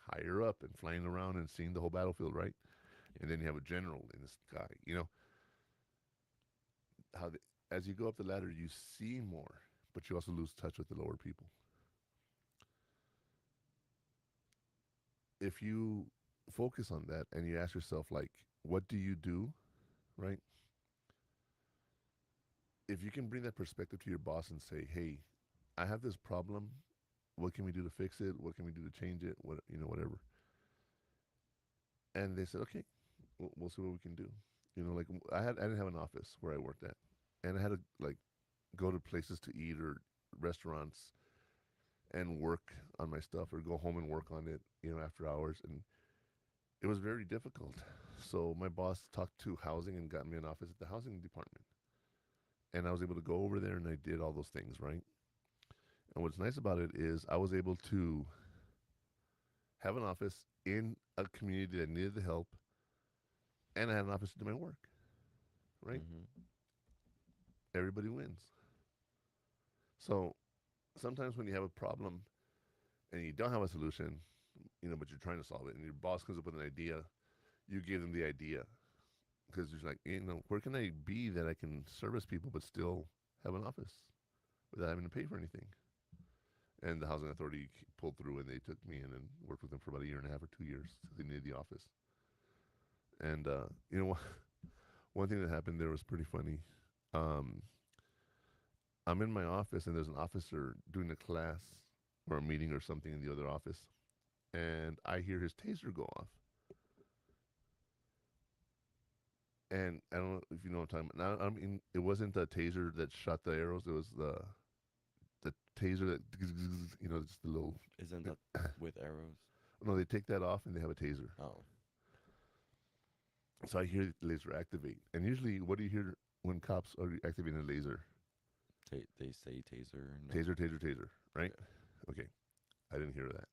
higher up and flying around and seeing the whole battlefield, right? Yeah. And then you have a general in the sky. You know, as you go up the ladder, you see more, but you also lose touch with the lower people. If you focus on that and you ask yourself, like, what do you do, right? If you can bring that perspective to your boss and say, hey, I have this problem. What can we do to fix it? What can we do to change it? What, you know, whatever. And they said, okay, we'll see what we can do. You know, like I didn't have an office where I worked at, and I had to like go to places to eat or restaurants and work on my stuff, or go home and work on it, you know, after hours. And it was very difficult. So my boss talked to housing and got me an office at the housing department. And I was able to go over there and I did all those things, right? And what's nice about it is I was able to have an office in a community that needed the help, and I had an office to do my work, right? Everybody wins. So sometimes when you have a problem and you don't have a solution, you know, but you're trying to solve it, and your boss comes up with an idea, you give them the idea. Because you're like, you know, where can I be that I can service people but still have an office without having to pay for anything? And the housing authority pulled through, and they took me in and worked with them for about 1.5 years or 2 years. They needed the office. And one thing that happened there was pretty funny. I'm in my office, and there's an officer doing a class or a meeting or something in the other office, and I hear his taser go off. And I don't know if you know what I'm talking about. Now, I mean, it wasn't the taser that shot the arrows. It was the taser that, just the little... Isn't that with arrows? No, they take that off, and they have a taser. Oh. So I hear the laser activate. And usually, what do you hear when cops are activating a laser? They say taser. No. Taser, right? Yeah. Okay. I didn't hear that.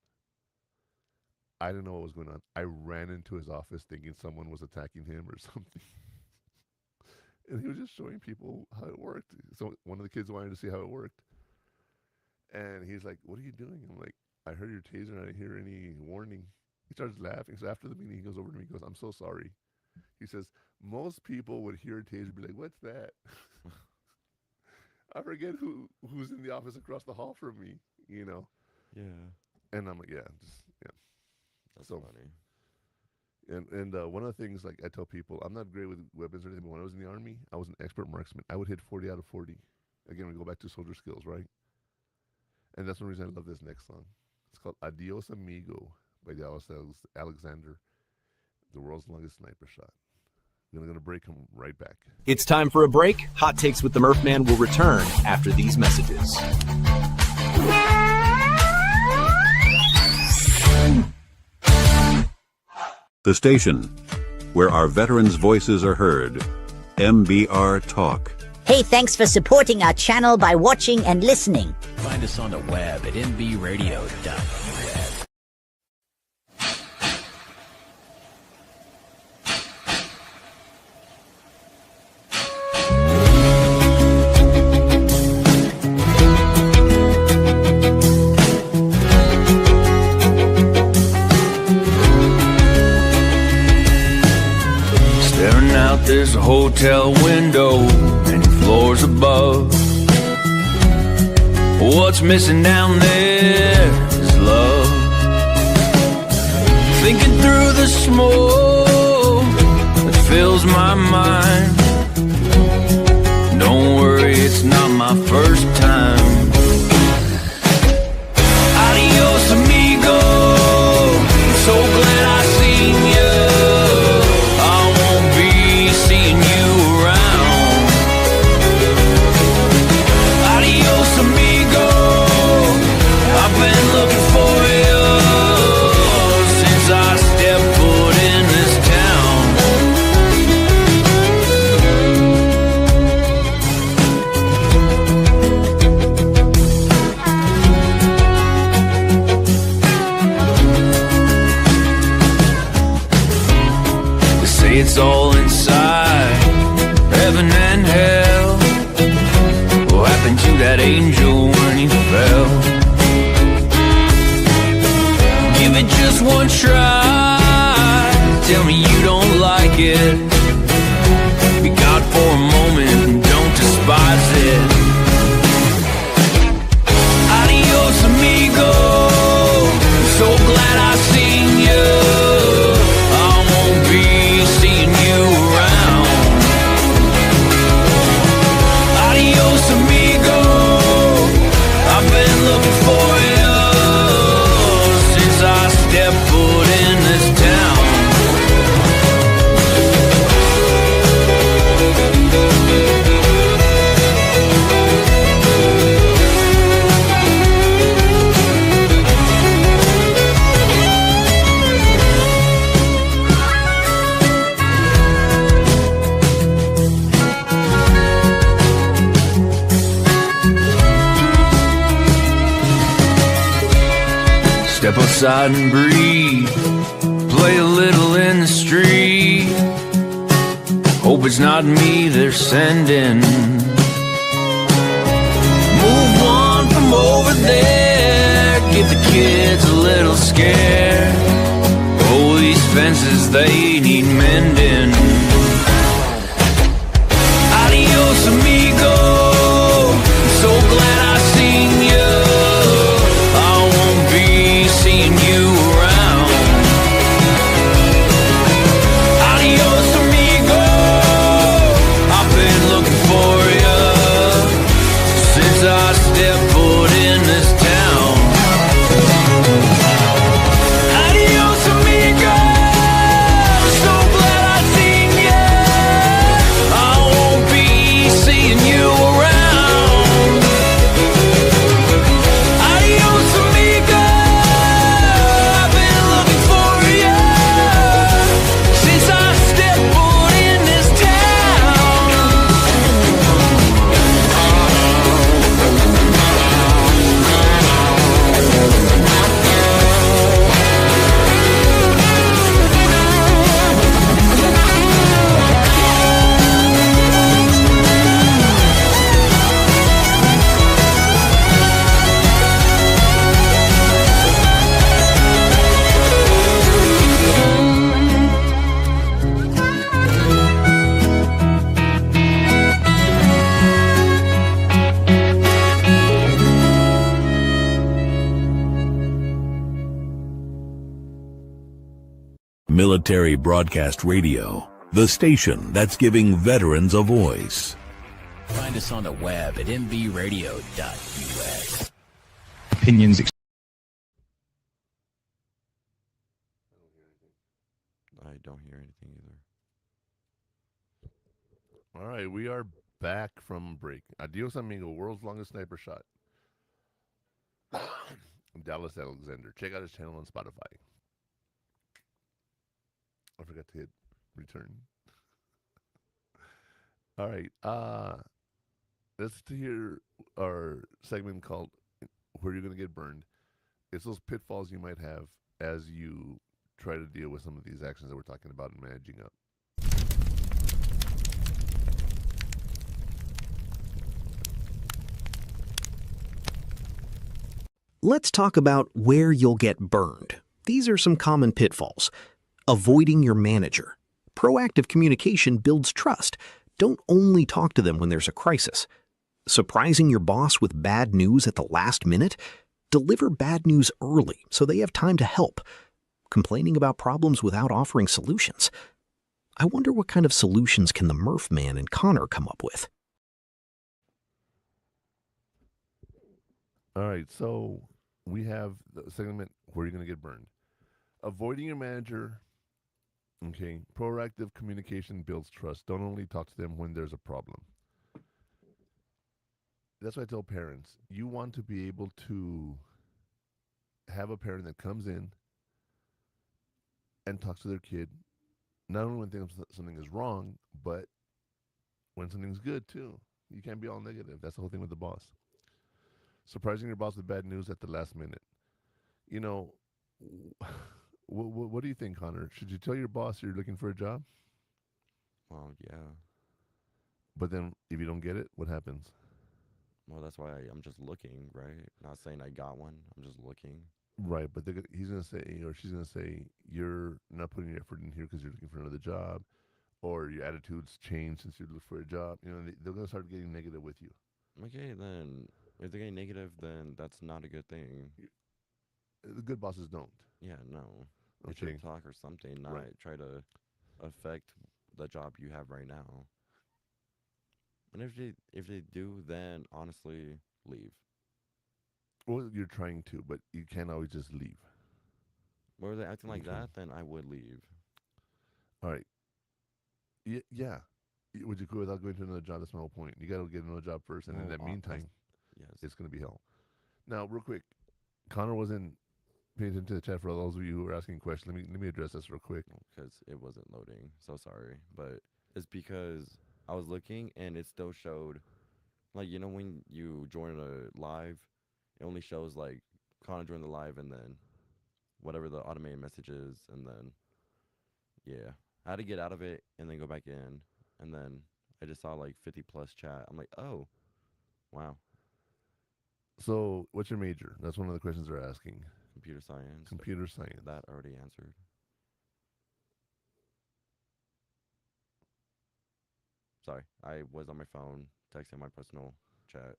I didn't know what was going on. I ran into his office thinking someone was attacking him or something. And he was just showing people how it worked. So one of the kids wanted to see how it worked. And he's like, "What are you doing?" I'm like, "I heard your taser and I didn't hear any warning." He starts laughing. So after the meeting, he goes over to me and goes, "I'm so sorry." He says, "Most people would hear a taser and be like, 'What's that?'" I forget who's in the office across the hall from me, Yeah. And I'm like, yeah. That's so funny. And one of the things, like I tell people, I'm not great with weapons or anything, but when I was in the Army, I was an expert marksman. I would hit 40 out of 40. Again, we go back to soldier skills, right? And that's one reason I love this next song. It's called Adios Amigo by Dallas Alexander, the world's longest sniper shot. We're going to break him right back. It's time for a break. Hot Takes with the Murph Man will return after these messages. The station where our veterans' voices are heard. MBR Talk. Hey, thanks for supporting our channel by watching and listening. Find us on the web at mbradio.us. Staring out this hotel window, many floors above. What's missing down there is love. Thinking through the smoke that fills my mind. Don't worry, it's not my first time. Adios, amigo. I'm so glad I seen you. I won't be seeing you around. Adios, amigo. I've been looking for you since I stepped foot in this town. They say it's all inside, heaven and hell. What happened to that angel when he fell? Give it just one try. Tell me you don't like it. Be God for a moment and don't despise it. Adios, amigo. I'm so glad I seen you. I won't be seeing you around. Adios, amigo. I've been looking for you since I stepped foot in this town. Step outside and breathe. Play a little in the street. Hope it's not me they're sending. Move on from over there. Give the kids a little scare. Oh, these fences, they need mending. Adios, amigo. I'm so glad I seen you. Military Broadcast Radio, the station that's giving veterans a voice. Find us on the web at mbradio.us. Opinions. I don't hear anything either. All right, we are back from break. Adios, amigo. World's longest sniper shot. Dallas Alexander. Check out his channel on Spotify. I forgot to hit return. All right. Let's hear our segment called Where You're Going to Get Burned. It's those pitfalls you might have as you try to deal with some of these actions that we're talking about in managing up. Let's talk about where you'll get burned. These are some common pitfalls. Avoiding your manager. Proactive communication builds trust. Don't only talk to them when there's a crisis. Surprising your boss with bad news at the last minute? Deliver bad news early so they have time to help. Complaining about problems without offering solutions. I wonder what kind of solutions can the Murph Man and Connor come up with? All right, so we have the segment Where You're Going to Get Burned. Avoiding your manager. Okay, proactive communication builds trust. Don't only talk to them when there's a problem. That's why I tell parents, you want to be able to have a parent that comes in and talks to their kid, not only when something is wrong, but when something's good too. You can't be all negative. That's the whole thing with the boss. Surprising your boss with bad news at the last minute. You know, what do you think, Connor? Should you tell your boss you're looking for a job? Well, yeah. But then if you don't get it, what happens? Well, that's why I'm just looking, right? Not saying I got one. I'm just looking. Right, but he's going to say, or she's going to say, you're not putting your effort in here because you're looking for another job, or your attitude's changed since you looked for a job. You know, they're going to start getting negative with you. Okay, then if they're getting negative, then that's not a good thing. The good bosses don't. Yeah, no. They Okay. should talk or something, not try to affect the job you have right now. And if they do, then honestly, leave. Well, you're trying to, but you can't always just leave. Or if they're acting like that, then I would leave. All right. Yeah. Would you quit without going to another job? That's my whole point. You got to get another job first, and in that meantime, it's going to be hell. Now, real quick, Connor wasn't paying attention to the chat for all those of you who were asking questions. Let me address this real quick. Because it wasn't loading. So sorry. But it's because I was looking, and it still showed, like, you know when you join a live, it only shows, like, Connor joined the live, and then whatever the automated message is, and then, yeah. I had to get out of it and then go back in, and then I just saw, like, 50-plus chat. I'm like, oh, wow. So, what's your major? That's one of the questions they're asking. Computer science. Computer science. That already answered. Sorry, I was on my phone texting my personal chat.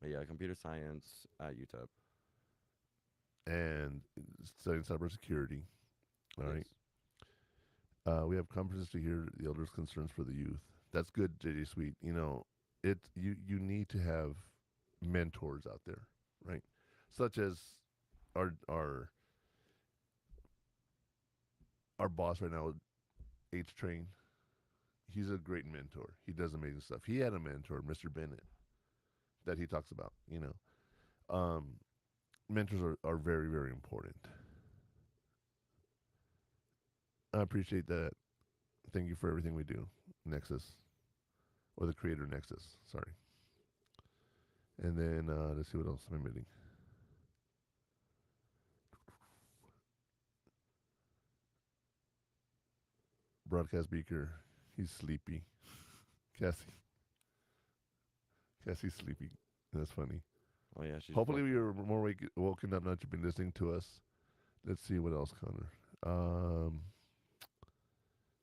But yeah, computer science at UTEP. And studying cybersecurity. All right. We have conferences to hear the elders' concerns for the youth. That's good, JJ Sweet. You know, you need to have mentors out there, right? Such as our boss right now, H Train. He's a great mentor. He does amazing stuff. He had a mentor, Mr. Bennett, that he talks about. You know, mentors are very, very important. I appreciate that. Thank you for everything we do, Nexus, or the creator Nexus. Sorry. And then let's see what else I'm admitting. Broadcast Beaker, he's sleepy. Cassie's sleepy. That's funny. Oh yeah, she's hopefully you're more woken up now that you've been listening to us. Let's see what else, Connor.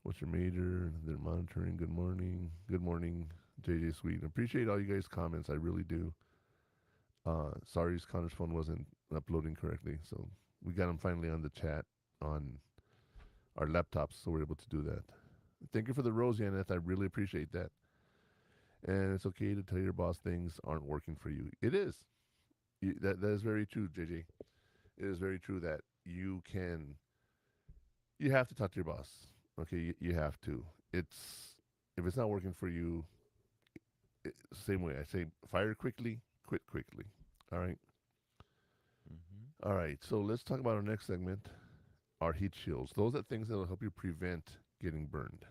What's your major? They're monitoring. Good morning. Good morning, JJ Sweet. I appreciate all you guys' comments. I really do. Sorry, Connor's phone wasn't uploading correctly, so we got him finally on the chat on our laptops, so we're able to do that. Thank you for the rose, Yaneth. I really appreciate that. And it's okay to tell your boss things aren't working for you. It is. That is very true, JJ. It is very true that you have to talk to your boss. Okay, you have to. If it's not working for you, same way. I say fire quickly, quit quickly. All right. All right. So let's talk about our next segment, our heat shields. Those are things that will help you prevent getting burned.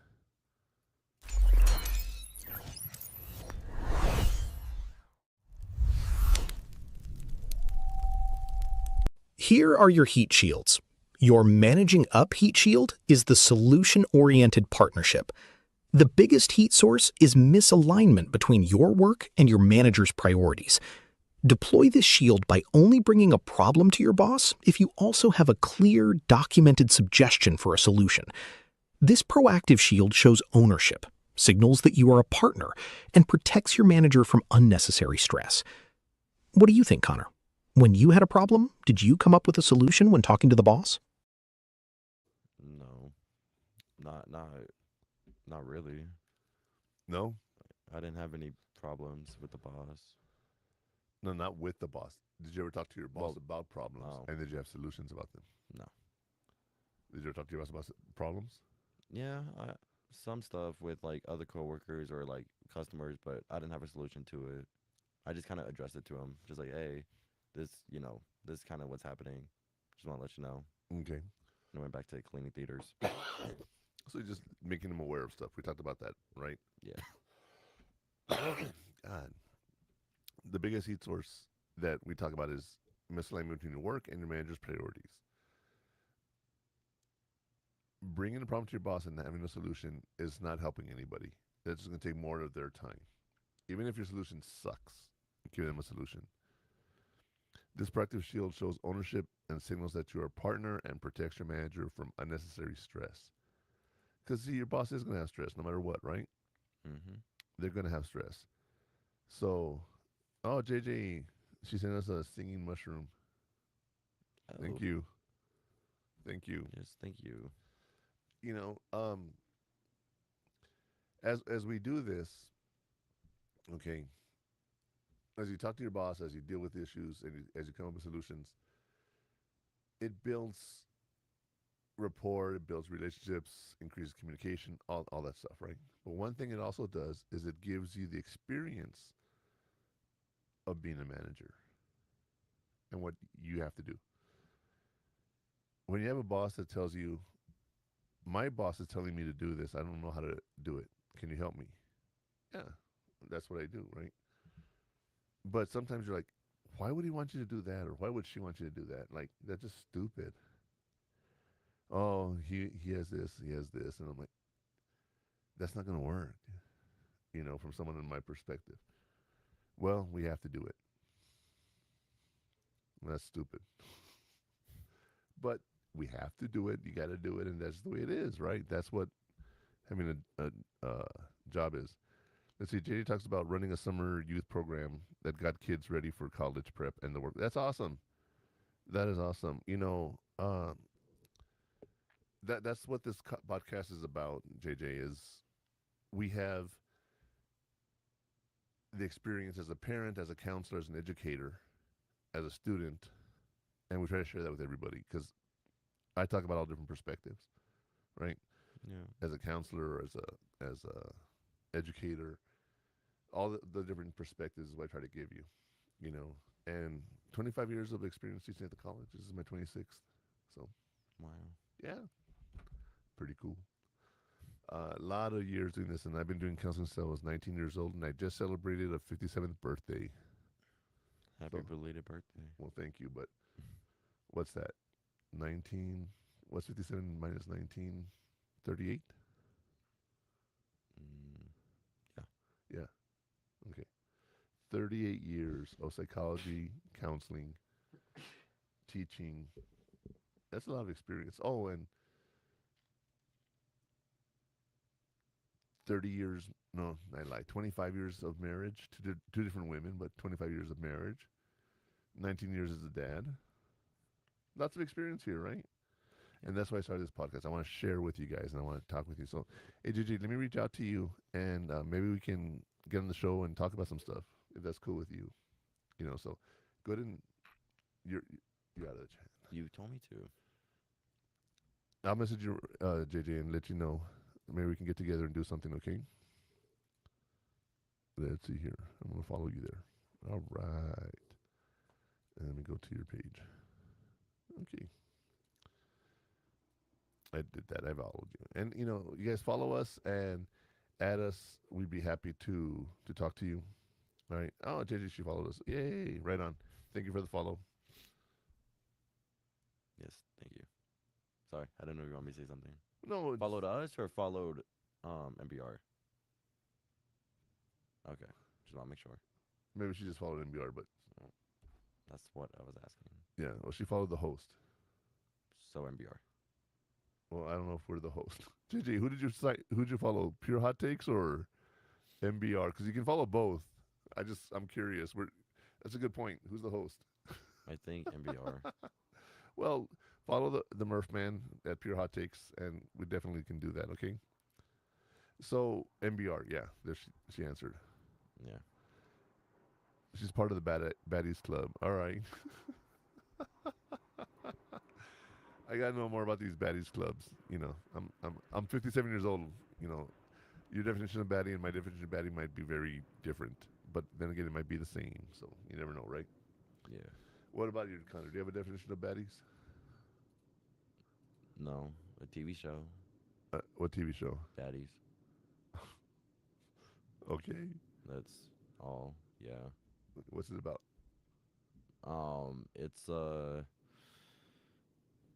Here are your heat shields. Your Managing Up heat shield is the solution-oriented partnership. The biggest heat source is misalignment between your work and your manager's priorities. Deploy this shield by only bringing a problem to your boss if you also have a clear, documented suggestion for a solution. This proactive shield shows ownership, signals that you are a partner, and protects your manager from unnecessary stress. What do you think, Connor? When you had a problem, did you come up with a solution when talking to the boss? No, not really. No? I didn't have any problems with the boss. No, not with the boss. Did you ever talk to your boss about problems? No. And did you have solutions about them? No. Did you ever talk to your boss about problems? Yeah, some stuff with like other coworkers or like customers, but I didn't have a solution to it. I just kind of addressed it to him, just like, hey, this is kind of what's happening. Just want to let you know. Okay. And I went back to cleaning theaters. So you're just making them aware of stuff. We talked about that, right? Yeah. God. The biggest heat source that we talk about is misalignment between your work and your manager's priorities. Bringing a problem to your boss and having a solution is not helping anybody. That's just going to take more of their time. Even if your solution sucks, give them a solution. This proactive shield shows ownership and signals that you are a partner and protects your manager from unnecessary stress. Because your boss is going to have stress no matter what, right? Mm-hmm. They're going to have stress. So, JJ, she sent us a singing mushroom. Oh. Thank you. Thank you. Yes, thank you. You know, as we do this, okay, as you talk to your boss, as you deal with issues, and as you come up with solutions, it builds rapport, it builds relationships, increases communication, all that stuff, right? But one thing it also does is it gives you the experience of being a manager and what you have to do. When you have a boss that tells you, my boss is telling me to do this, I don't know how to do it. Can you help me? Yeah, that's what I do, right? But sometimes you're like, why would he want you to do that? Or why would she want you to do that? Like, that's just stupid. Oh, he has this, he has this. And I'm like, that's not going to work, from someone in my perspective. Well, we have to do it. That's stupid. But we have to do it. You got to do it. And that's the way it is, right? That's what having a job is. Let's see, JD talks about running a summer youth program that got kids ready for college prep and the work. That's awesome. That is awesome. That's what this podcast is about, JJ, is we have the experience as a parent, as a counselor, as an educator, as a student, and we try to share that with everybody because I talk about all different perspectives, right? Yeah. As a counselor, as a educator, all the different perspectives is what I try to give you, and 25 years of experience teaching at the college. This is my 26th. So, wow. Yeah, pretty cool. A lot of years doing this, and I've been doing counseling since I was 19 years old, and I just celebrated a 57th birthday. Happy belated birthday. Well, thank you, but what's that? 19, what's 57 minus 19? 38? Yeah. Okay. 38 years of psychology, counseling, teaching. That's a lot of experience. Oh, and 30 years, no, I lied, 25 years of marriage to two different women, but 25 years of marriage. 19 years as a dad. Lots of experience here, right? And that's why I started this podcast. I want to share with you guys, and I want to talk with you. So, hey, Gigi, let me reach out to you, and maybe we can get on the show and talk about some stuff, if that's cool with you. So go ahead and you're out of the chat. You told me to. I'll message you, JJ, and let you know. Maybe we can get together and do something, okay? Let's see here. I'm going to follow you there. All right. And let me go to your page. Okay. I did that. I followed you. And, you guys follow us and add us. We'd be happy to talk to you. All right. Oh, JJ, she followed us. Yay. Right on. Thank you for the follow. Yes, thank you. Sorry, I didn't know you want me to say something. No. Followed us or followed MBR? Okay, just want to make sure. Maybe she just followed MBR, but that's what I was asking. Yeah, well, she followed the host. So MBR. Well, I don't know if we're the host. JJ, who'd you follow? Pure Hot Takes or MBR? Because you can follow both. I'm curious. That's a good point. Who's the host? I think MBR. Well, follow the Murph Man at Pure Hot Takes, and we definitely can do that, okay? So, MBR, yeah, there she answered. Yeah. She's part of the Baddies Club. All right. I gotta know more about these Baddies Clubs. I'm 57 years old. Your definition of baddie and my definition of baddie might be very different, but then again, it might be the same. So you never know, right? Yeah. What about you, Connor? Do you have a definition of baddies? No, a TV show. What TV show? Baddies. Okay. That's all. Yeah. What's it about? It's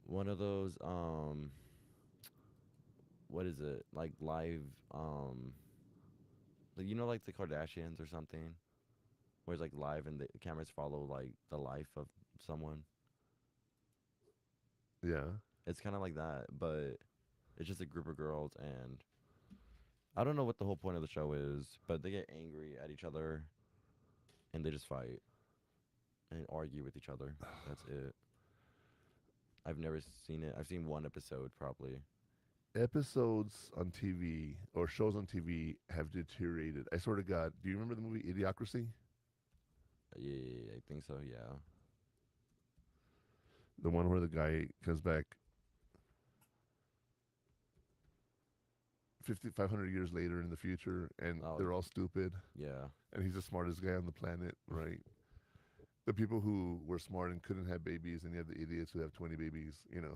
one of those what is it? Like live like the Kardashians or something? Where it's like live and the cameras follow like the life of someone. Yeah. It's kind of like that, but it's just a group of girls, and I don't know what the whole point of the show is, but they get angry at each other, and they just fight and argue with each other. That's it. I've never seen it. I've seen one episode, probably. Episodes on TV or shows on TV have deteriorated. I swear to God. Do you remember the movie Idiocracy? Yeah, I think so, yeah. The one where the guy comes back 500 years later in the future, and they're all stupid. Yeah. And he's the smartest guy on the planet, right? The people who were smart and couldn't have babies, and you have the idiots who have 20 babies, Yeah.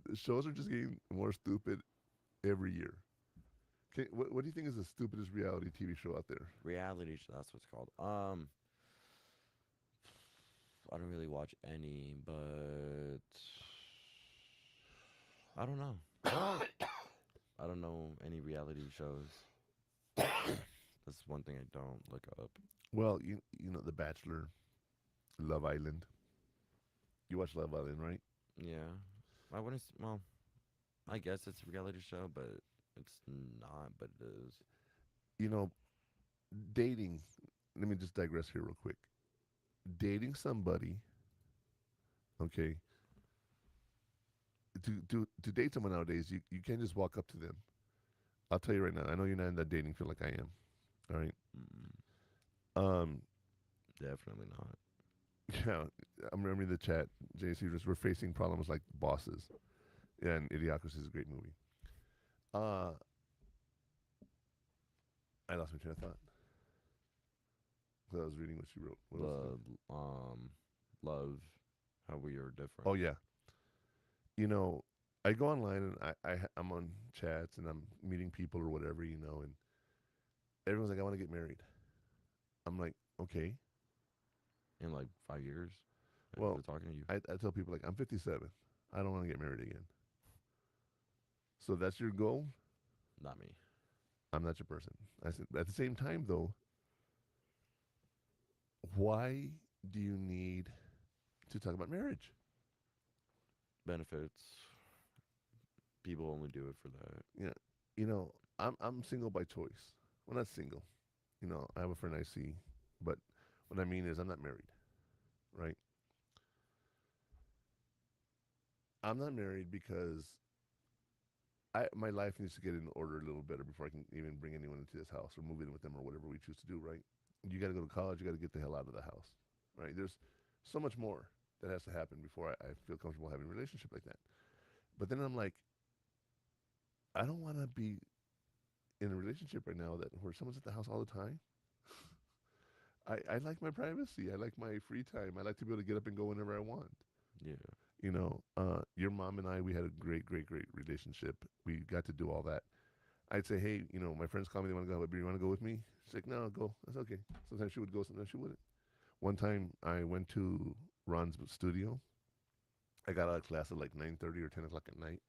The shows are just getting more stupid every year. Okay, what do you think is the stupidest reality TV show out there? Reality show, that's what it's called. I don't really watch any, but I don't know. I don't know any reality shows. That's one thing I don't look up. Well, you know The Bachelor, Love Island. You watch Love Island, right? Yeah. Well, I guess it's a reality show, but it's not, but it is. Dating, let me just digress here real quick. Dating somebody, okay, to date someone nowadays, you can't just walk up to them. I'll tell you right now, I know you're not in that dating field like I am, all right? Definitely not. Yeah, I'm remembering the chat, JC, we're facing problems like bosses. Yeah, and Idiocracy is a great movie. I lost my train of thought. I was reading what she wrote. Love, how we are different. Oh yeah. I go online and I'm on chats and I'm meeting people or whatever, and everyone's like, I want to get married. I'm like, okay. In like 5 years? Well, they're talking to you. I tell people like, I'm 57. I don't want to get married again. So that's your goal? Not me. I'm not your person. I said, at the same time though, why do you need to talk about marriage? Benefits. People only do it for that. Yeah. I'm single by choice. Well, not single. I have a friend I see, but What I mean is, I'm not married, right? I'm not married because my life needs to get in order a little better before I can even bring anyone into this house or move in with them or whatever we choose to do, right? You got to go to college. You got to get the hell out of the house, right? There's so much more that has to happen before I feel comfortable having a relationship like that. But then I'm like, I don't want to be in a relationship right now that where someone's at the house all the time. I like my privacy. I like my free time. I like to be able to get up and go whenever I want. Yeah. You know, your mom and I, we had a great, great, great relationship. We got to do all that. I'd say, hey, you know, my friends call me, they want to go, but you want to go with me? She's like, no, I'll go. That's okay. Sometimes she would go, sometimes she wouldn't. One time I went to Ron's studio. I got out of class at like 9:30 or 10 o'clock at night.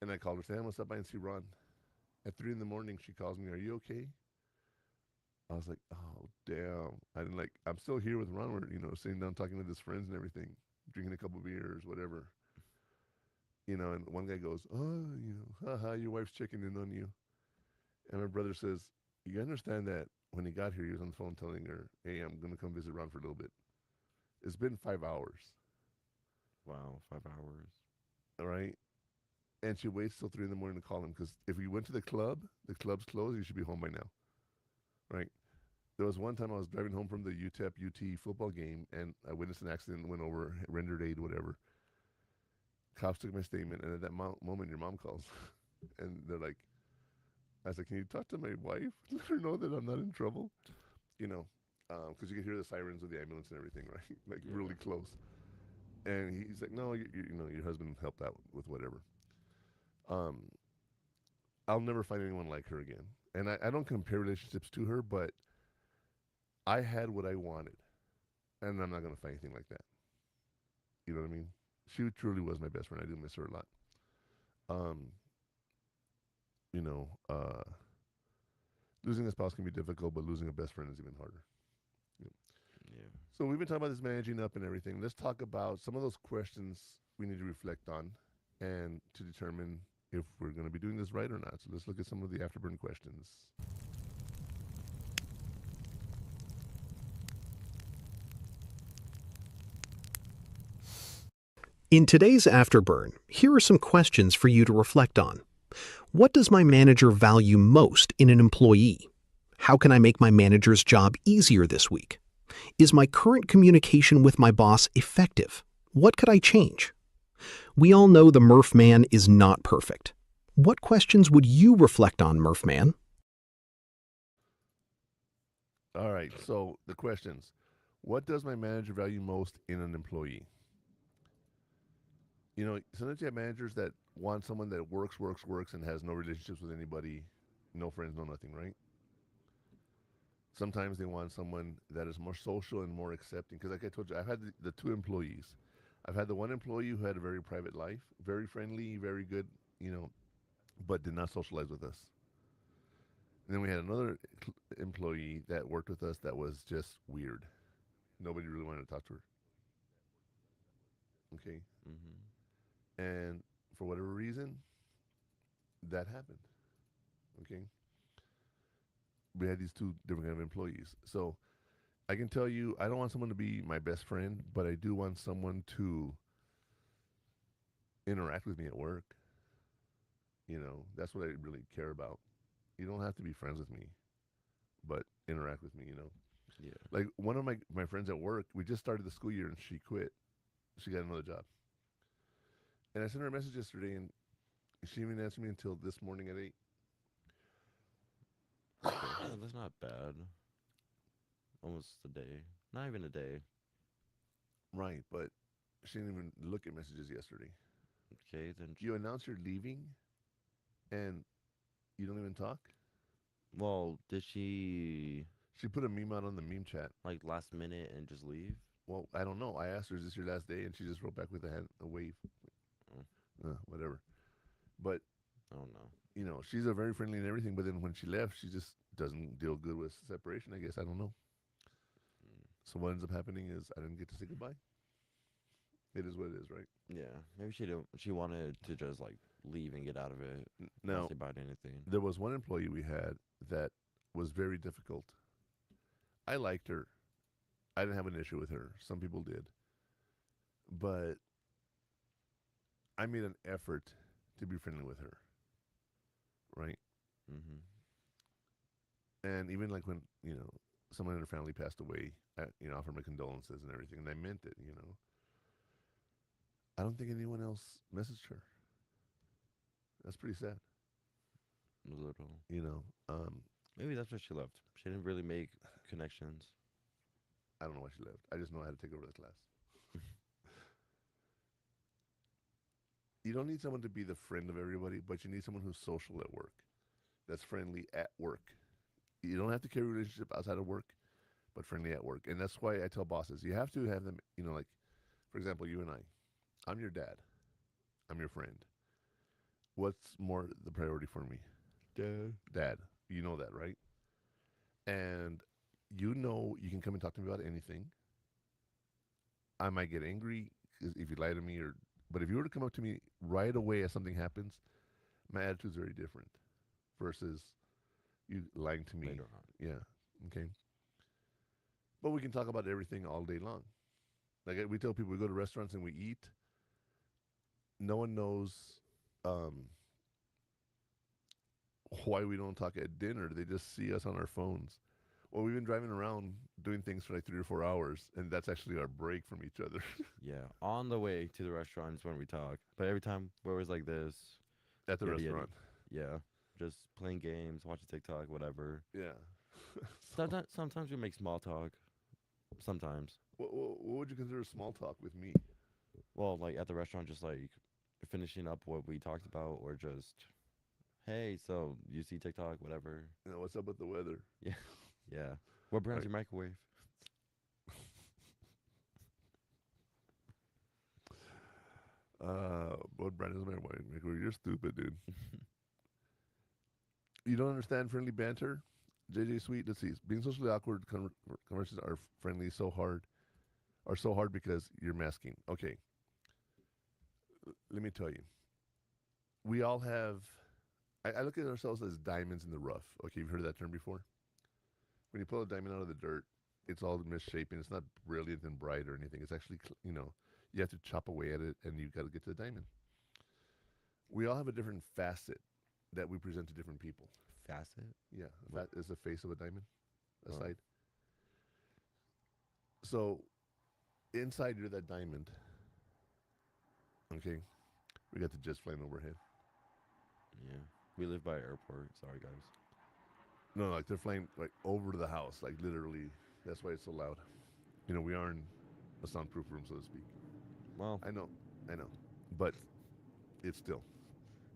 And I called her, saying, I'm going to stop by and see Ron. At 3 in the morning, she calls me, are you okay? I was like, oh, damn. I didn't like, I'm still here with Ron. We're, you know, sitting down talking with his friends and everything, drinking a couple beers, whatever. You know, and one guy goes, oh, you know, haha, your wife's checking in on you. And my brother says, you understand that when he got here, he was on the phone telling her, hey, I'm going to come visit Ron for a little bit. It's been 5 hours. Wow, 5 hours. All right. And she waits till 3 in the morning to call him because if we went to the club's closed, you should be home by now. Right. There was one time I was driving home from the UTEP UT football game and I witnessed an accident, went over, rendered aid, whatever. Cops took my statement, and at that moment, your mom calls. And they're like, I was like, can you talk to my wife? Let her know that I'm not in trouble. You know, because you can hear the sirens of the ambulance and everything, right? Like really close. And he's like, no, you know, your husband helped out with whatever. I'll never find anyone like her again. And I don't compare relationships to her, but I had what I wanted. And I'm not going to find anything like that. You know what I mean? She truly was my best friend. I do miss her a lot. You know, losing a spouse can be difficult, but losing a best friend is even harder. Yeah. So we've been talking about this managing up and everything. Let's talk about some of those questions we need to reflect on and to determine if we're going to be doing this right or not. So let's look at some of the afterburn questions. In today's Afterburn, here are some questions for you to reflect on. What does my manager value most in an employee? How can I make my manager's job easier this week? Is my current communication with my boss effective? What could I change? We all know the Murph Man is not perfect. What questions would you reflect on, Murph Man? All right, so the questions. What does my manager value most in an employee? You know, sometimes you have managers that want someone that works, and has no relationships with anybody, no friends, no nothing, right? Sometimes they want someone that is more social and more accepting. Because like I told you, I've had the two employees. I've had the one employee who had a very private life, very friendly, very good, you know, but did not socialize with us. And then we had another employee that worked with us that was just weird. Nobody really wanted to talk to her. Okay. Mm-hmm. And for whatever reason, that happened. Okay. We had these two different kind of employees. So I can tell you, I don't want someone to be my best friend, but I do want someone to interact with me at work. You know, that's what I really care about. You don't have to be friends with me, but interact with me, you know. Yeah. Like one of my friends at work, we just started the school year and she quit. She got another job. And I sent her a message yesterday and she didn't answer me until this morning at 8. Okay. That's not bad. Almost a day. Not even a day. Right, but she didn't even look at messages yesterday. Okay, then. You announce you're leaving and you don't even talk? Well, did she She put a meme out on the meme chat. like last minute and just leave? Well, I don't know. I asked her, is this your last day? And she just wrote back with a wave. Whatever. But, I don't know. you know, she's a very friendly and everything, but then when she left, she just doesn't deal good with separation, I guess. I don't know. So what ends up happening is I didn't get to say goodbye. It is what it is, right? Yeah, maybe she wanted to just like leave and get out of it. Now, not say about anything. there was one employee we had that was very difficult. I liked her. I didn't have an issue with her. Some people did. But I made an effort to be friendly with her. Right? Mm-hmm. And even like when, someone in her family passed away, I, offered my condolences and everything, and I meant it. I don't think anyone else messaged her. That's pretty sad. A little. Maybe that's why she left. She didn't really make connections. I don't know why she left. I just know I had to take over the class. You don't need someone to be the friend of everybody, but you need someone who's social at work, that's friendly at work. You don't have to carry a relationship outside of work, but friendly at work. And that's why I tell bosses, you have to have them, like, for example, you and I. I'm your dad. I'm your friend. What's more the priority for me? Dad. You know that, right? And you can come and talk to me about anything. I might get angry if you lie to me, but if you were to come up to me right away as something happens, my attitude's very different versus you lying to me. Later on. Yeah. Okay. But we can talk about everything all day long. Like we tell people, we go to restaurants and we eat. No one knows why we don't talk at dinner. They just see us on our phones. Well, we've been driving around doing things for like 3 or 4 hours, and that's actually our break from each other. Yeah. On the way to the restaurant is when we talk. But every time we're always like this. At the yada, yada. restaurant. Yeah. Just playing games, watching TikTok, whatever. Yeah. Sometimes we make small talk. Sometimes. What would you consider small talk with me? Well, like at the restaurant, just like finishing up what we talked about, or just, hey, so you see TikTok, whatever. What's up with the weather? Yeah. Yeah. What brand's your microwave? What brand is my microwave? You're stupid, dude. You don't understand friendly banter? JJ Sweet, let's see. Being socially awkward conversations are so hard because you're masking. Okay. Let me tell you. We all have, I look at ourselves as diamonds in the rough. Okay, you've heard of that term before? When you pull a diamond out of the dirt, it's all misshapen. It's not brilliant and bright or anything. It's actually, you have to chop away at it, and you've got to get to the diamond. We all have a different facet that we present to different people. Facet? Yeah, that is the face of a diamond, a Oh. side. So, inside you're that diamond. Okay, we got the jets flying overhead. Yeah. We live by an airport. Sorry, guys. No, like they're flying like over the house, like literally. That's why it's so loud. We are in a soundproof room, so to speak. Well, I know, but it's still.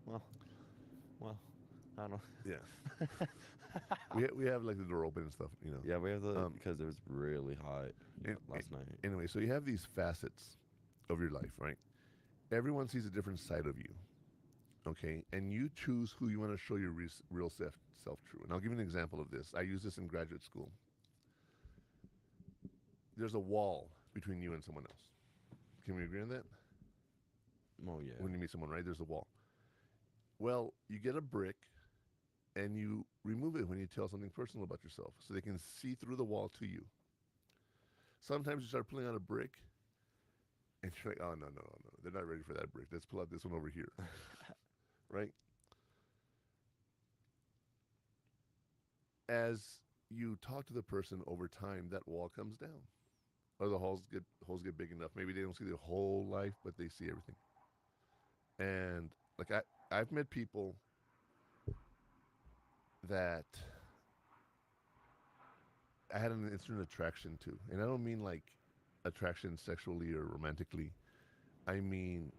Well, I don't know. Yeah. we have like the door open and stuff, Yeah, we have the because it was really hot last night. Anyway, so you have these facets of your life, right? Everyone sees a different side of you, okay? And you choose who you want to show your real self to. And I'll give you an example of this. I use this in graduate school. There's a wall between you and someone else. Can we agree on that? Oh, yeah. When you meet someone, right? There's a wall. Well, you get a brick and you remove it when you tell something personal about yourself so they can see through the wall to you. Sometimes you start pulling out a brick and you're like, oh, no. They're not ready for that brick. Let's pull out this one over here. Right? As you talk to the person over time, that wall comes down. Or the holes get big enough. Maybe they don't see their whole life, but they see everything. And like I've met people that I had an instant attraction to. And I don't mean like attraction sexually or romantically. I mean,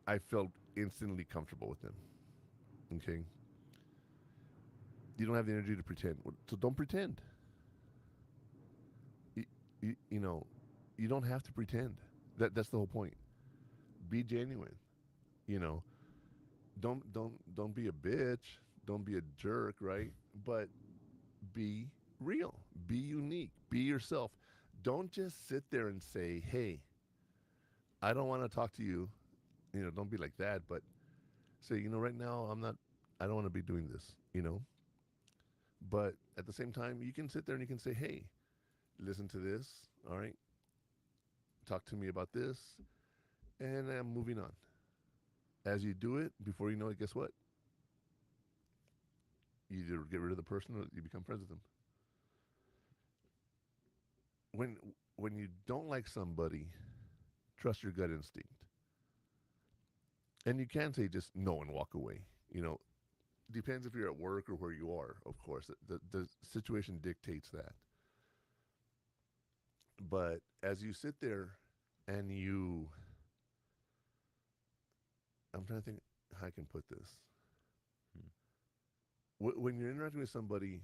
I felt instantly comfortable with them. Okay? You don't have the energy to pretend. So don't pretend. You don't have to pretend. That's the whole point. Be genuine. Don't be a bitch. Don't be a jerk, right? But be real. Be unique. Be yourself. Don't just sit there and say, hey, I don't want to talk to you. Don't be like that, but say, right now I don't want to be doing this, But at the same time, you can sit there and you can say, hey, listen to this. All right. Talk to me about this. And I'm moving on. As you do it, before you know it, guess what? You either get rid of the person or you become friends with them. When when you don't like somebody, trust your gut instinct. And you can say just no and walk away. You know, depends if you're at work or where you are, of course. The situation dictates that. But as you sit there and I'm trying to think how I can put this. When you're interacting with somebody,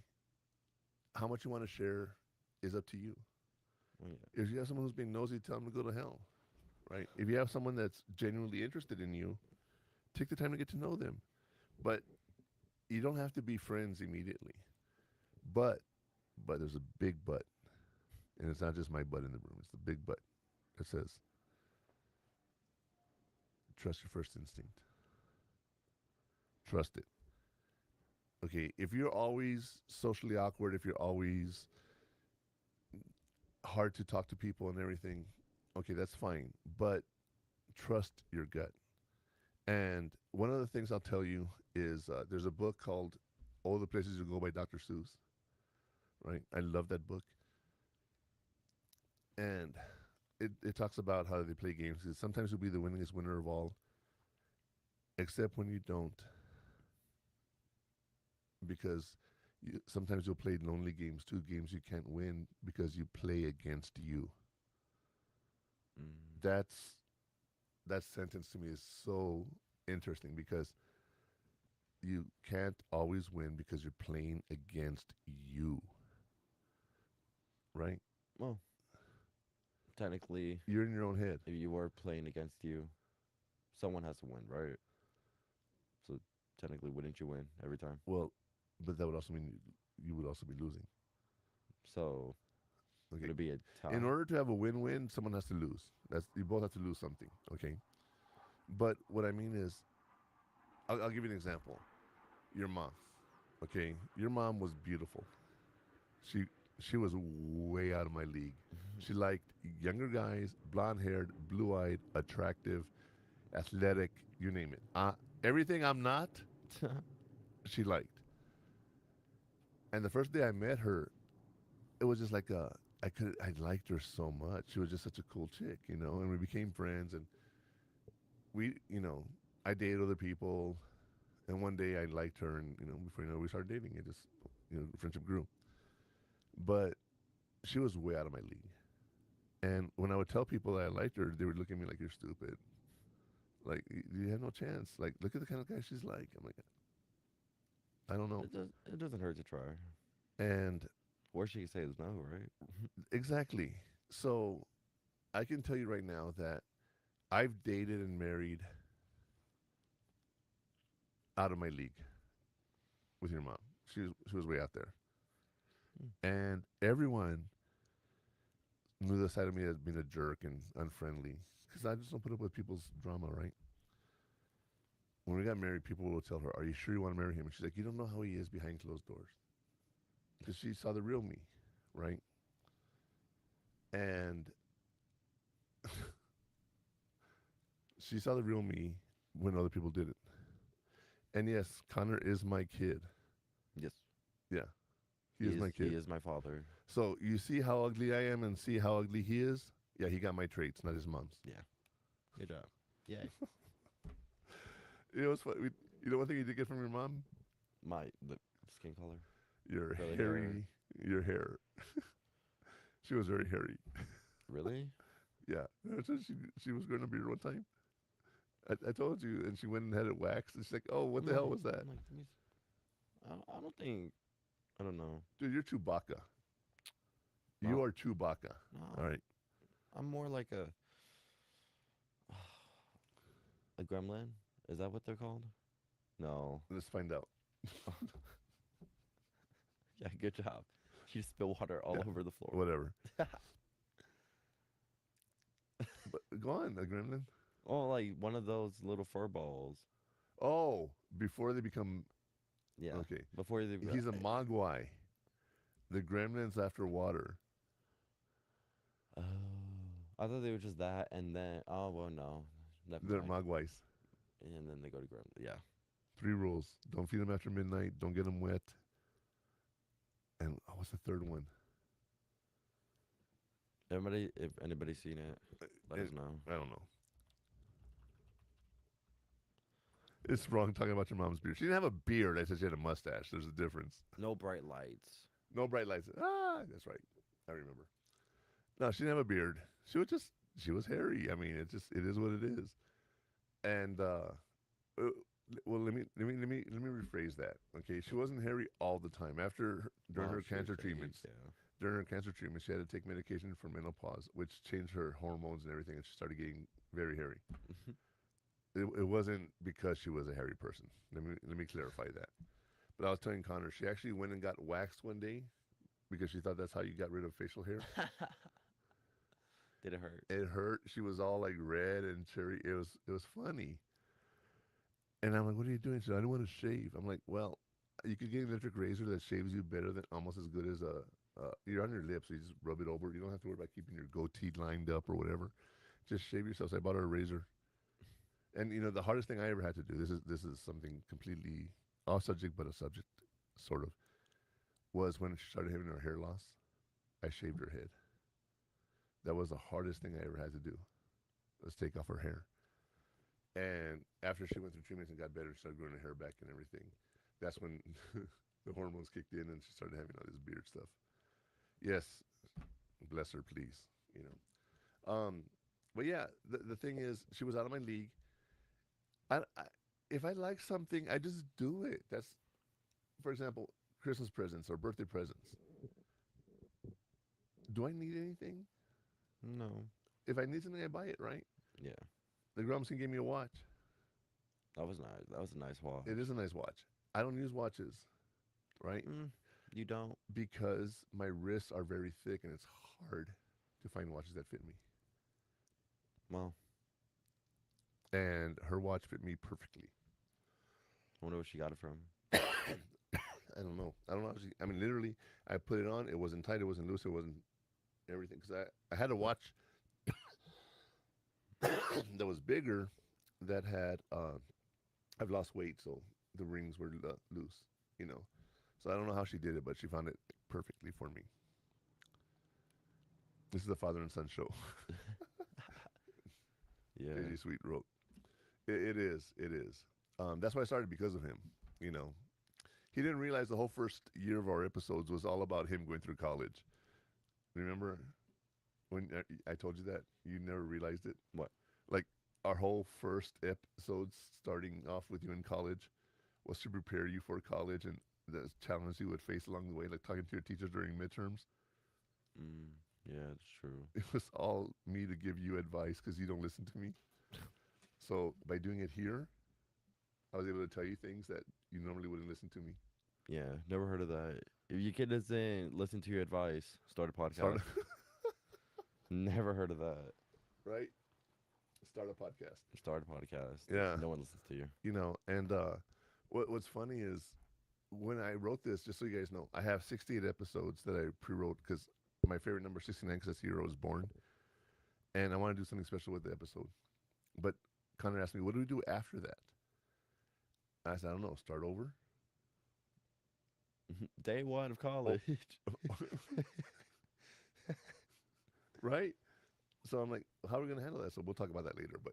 how much you want to share is up to you. Yeah. If you have someone who's being nosy, tell them to go to hell, right? If you have someone that's genuinely interested in you, take the time to get to know them. But you don't have to be friends immediately. But there's a big but. And it's not just my butt in the room. It's the big but. It says, trust your first instinct. Trust it. Okay, if you're always socially awkward, if you're always hard to talk to people and everything, okay, that's fine. But trust your gut. And one of the things I'll tell you is there's a book called All the Places You Go by Dr. Seuss. Right? I love that book. And it talks about how they play games. Sometimes you'll be the winningest winner of all, except when you don't. Because sometimes you'll play lonely games too, games you can't win because you play against you. That sentence to me is so interesting because you can't always win because you're playing against you. Right? Well, technically, you're in your own head. If you were playing against you, someone has to win, right? So technically, wouldn't you win every time? Well, but that would also mean you would also be losing. So, okay. Would it be a tie? In order to have a win-win, someone has to lose. You both have to lose something, okay? But what I mean is, I'll give you an example. Your mom, okay? Your mom was beautiful. She was way out of my league. She liked younger guys, blonde-haired, blue-eyed, attractive, athletic, you name it. Everything I'm not, she liked. And the first day I met her, it was just like I liked her so much. She was just such a cool chick, you know, and we became friends and I dated other people and one day I liked her and, before you know, we started dating. It just, friendship grew. But she was way out of my league. And when I would tell people that I liked her, they would look at me like, you're stupid. Like, you have no chance. Like, look at the kind of guy she's like. I'm like, I don't know. It doesn't hurt to try. And worst she can say is no, right? Exactly. So I can tell you right now that I've dated and married out of my league with your mom. She was way out there. And everyone knew the side of me as being a jerk and unfriendly because I just don't put up with people's drama, right? When we got married, people would tell her, are you sure you want to marry him? And she's like, you don't know how he is behind closed doors. Because she saw the real me, right? And she saw the real me when other people didn't. And yes, Connor is my kid. Yes. Yeah. He is my kid. He is my father. So you see how ugly I am and see how ugly he is? Yeah, he got my traits, not his mom's. Yeah. Good job. Yeah. You know what's funny? You know one thing you did get from your mom? The skin color. Your your hair. She was very hairy. Really? Yeah. She was growing a beard one time. I told you, and she went and had it waxed. And she's like, "Oh, what the hell was that?" I don't know. Dude, you're Chewbacca. You are Chewbacca. No. All right. I'm more like a gremlin. Is that what they're called? No. Let's find out. Yeah, good job. You spill water all over the floor. Whatever. But go on, a gremlin. Oh, like one of those little fur balls. Oh, before they become. Yeah. Okay. Before they. He's a mogwai. The gremlins after water. Oh, I thought they were just that, and then oh well, no, never They're mind. mogwais. And then they go to ground. Yeah. 3 rules: don't feed them after midnight. Don't get them wet. And what's the third one? Everybody, if anybody's seen it, let us know. I don't know. It's wrong talking about your mom's beard. She didn't have a beard. I said she had a mustache. There's a difference. No bright lights. No bright lights. Ah, that's right. I remember. No, she didn't have a beard. She was hairy. I mean, it is what it is. And well, let me rephrase that. Okay, she wasn't hairy all the time. During her cancer treatments, during her cancer treatment, she had to take medication for menopause, which changed her hormones and everything, and she started getting very hairy. It wasn't because she was a hairy person. Let me clarify that. But I was telling Connor, she actually went and got waxed one day because she thought that's how you got rid of facial hair. Did it hurt? It hurt. She was all like red and cherry. It was funny. And I'm like, what are you doing? She said, I don't want to shave. I'm like, well, you could get an electric razor that shaves you better than almost as good as you're on your lips, so you just rub it over. You don't have to worry about keeping your goatee lined up or whatever. Just shave yourself. So I bought her a razor. And the hardest thing I ever had to do, this is something completely off subject, but a subject, sort of, was when she started having her hair loss. I shaved her head. That was the hardest thing I ever had to do. Was take off her hair. And after she went through treatments and got better, she started growing her hair back and everything. That's when the hormones kicked in and she started having all this beard stuff. Yes, bless her, please. But yeah, the thing is, she was out of my league. If I like something, I just do it. That's, for example, Christmas presents or birthday presents. Do I need anything? No. If I need something, I buy it, right? Yeah. The Grumskin gave me a watch. That was nice. That was a nice watch. It is a nice watch. I don't use watches, right? You don't? Because my wrists are very thick and it's hard to find watches that fit me. Well. And her watch fit me perfectly. I wonder where she got it from. I don't know. I mean, literally, I put it on. It wasn't tight. It wasn't loose. It wasn't everything. Because I had a watch that was bigger that had, I've lost weight, so the rings were loose, So I don't know how she did it, but she found it perfectly for me. This is a father and son show. Yeah. JG Sweet wrote. It is. That's why I started, because of him, He didn't realize the whole first year of our episodes was all about him going through college. Remember when I told you that? You never realized it? What? Like, our whole first episodes starting off with you in college was to prepare you for college and the challenges you would face along the way, like talking to your teachers during midterms. Yeah, it's true. It was all me to give you advice because you don't listen to me. So by doing it here, I was able to tell you things that you normally wouldn't listen to me. Yeah, never heard of that. If your kid doesn't listen to your advice, start a podcast. Never heard of that. Right? Start a podcast. Start a podcast. Yeah. No one listens to you. And what's funny is when I wrote this, just so you guys know, I have 68 episodes that I pre-wrote because my favorite number is 69 because that's the year I was born. And I want to do something special with the episode. But Connor asked me, what do we do after that? I said, I don't know, start over? Day one of college. Right? So I'm like, how are we going to handle that? So we'll talk about that later. But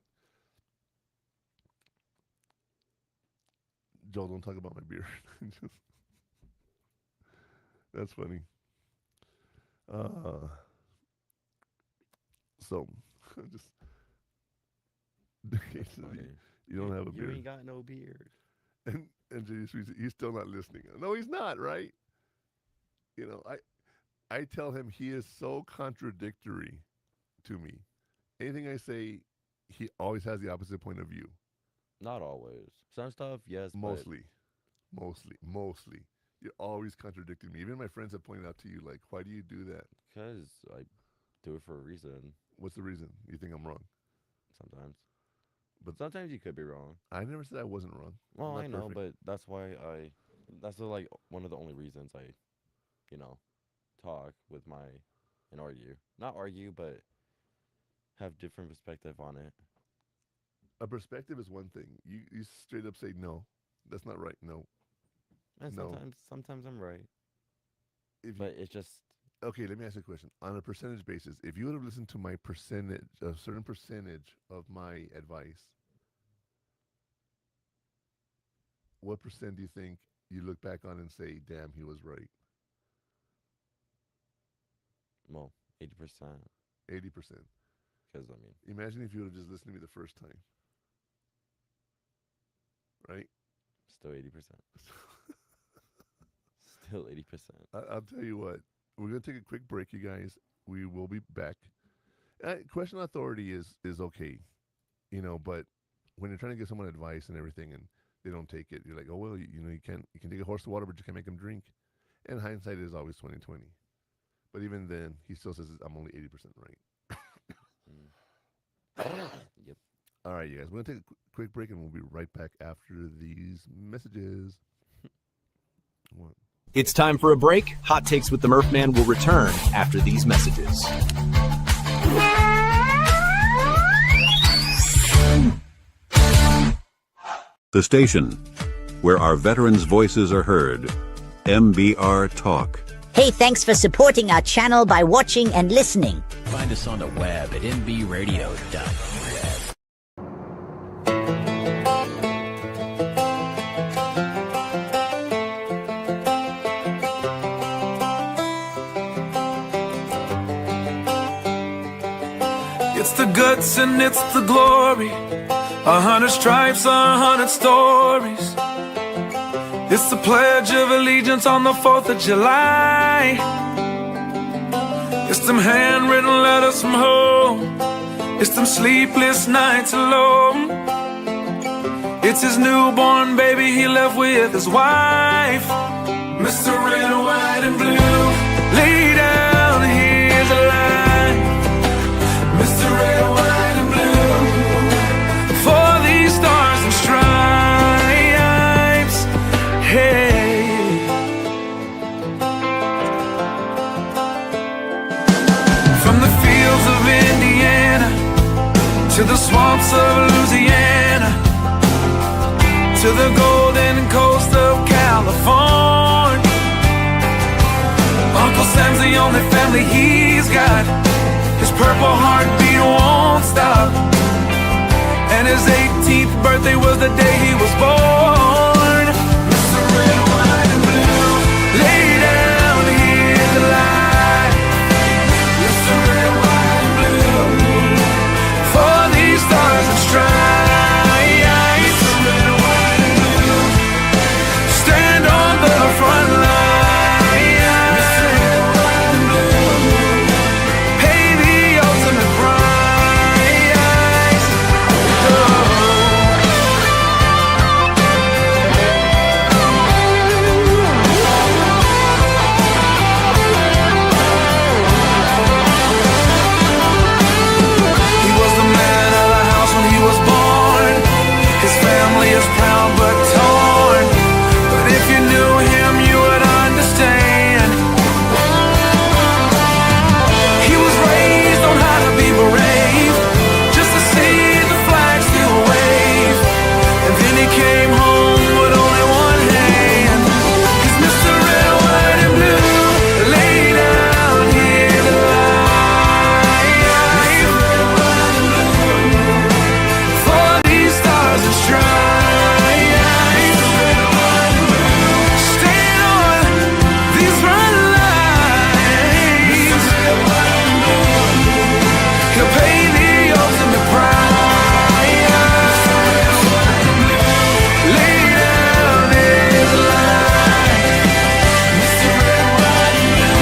Joel, don't talk about my beard. That's funny. So just you don't have a beard. You ain't got no beard. And he's still not listening. No, he's not, right? I tell him he is so contradictory to me. Anything I say, he always has the opposite point of view. Not always. Some stuff, yes. Mostly. You're always contradicting me. Even my friends have pointed out to you, like, why do you do that? Because I do it for a reason. What's the reason? You think I'm wrong? Sometimes. But sometimes you could be wrong. I never said I wasn't wrong. Well, I know, but that's why that's like one of the only reasons I, talk with my and argue. Not argue, but have different perspective on it. A perspective is one thing. You straight up say no, that's not right. No. And No. sometimes I'm right, If but it's just okay, let me ask you a question. On a percentage basis, if you would have listened to my percentage, a certain percentage of my advice, what percent do you think you look back on and say, "Damn, he was right"? well 80%. 80%. Because I mean, Imagine if you would have just listened to me the first time, right? still 80%. Still 80%. I'll tell you what. We're gonna take a quick break, you guys. We will be back. Question authority is okay, but when you're trying to give someone advice and everything, and they don't take it, you're like, oh well, you can take a horse to water, but you can't make him drink. And hindsight is always 20/20. But even then, he still says I'm only 80% right. Yep. All right, you guys. We're gonna take a quick break, and we'll be right back after these messages. What? It's time for a break. Hot Takes with the Murphman will return after these messages. The station where our veterans' voices are heard. MBR Talk. Hey, thanks for supporting our channel by watching and listening. Find us on the web at mbradio.us. It's the guts and it's the glory. 100 stripes, 100 stories. It's the Pledge of Allegiance on the 4th of July. It's them handwritten letters from home. It's them sleepless nights alone. It's his newborn baby he left with his wife. Mr. Red, White, and Blue, lay down, here's a line. Mr. Red, White, and Blue, for these stars and stripes. Hey, from the fields of Indiana to the swamps of Louisiana, to the golden coast of California, Uncle Sam's the only family he's got. His purple heartbeat won't stop, and his 18th birthday was the day he was born. Mr. Red, White, and Blue, lay down, here's the light. Mr. Red, White, and Blue, for these stars and stripes. Mr. Red, White, and Blue, stand on the front line. Mr. Red, White, and Blue, pay the ultimate price. Oh. He was the man of the house when he was born. His family is proud but torn. But if you knew him, you would understand. He was raised on how to be brave, just to see the flag still wave. And then he came home with only one hand. 'Cause Mr. Red, White, and Blue, lay down here the light. Mr. Red, White, and Blue, for these stars and stripes. Mr. Red, White, and Blue, stand on these front lines. Mr. Red, White, and Blue, he'll pay the ultimate price. Mr. Red, White, and Blue, lay down his life. Mr. Red, White, and Blue,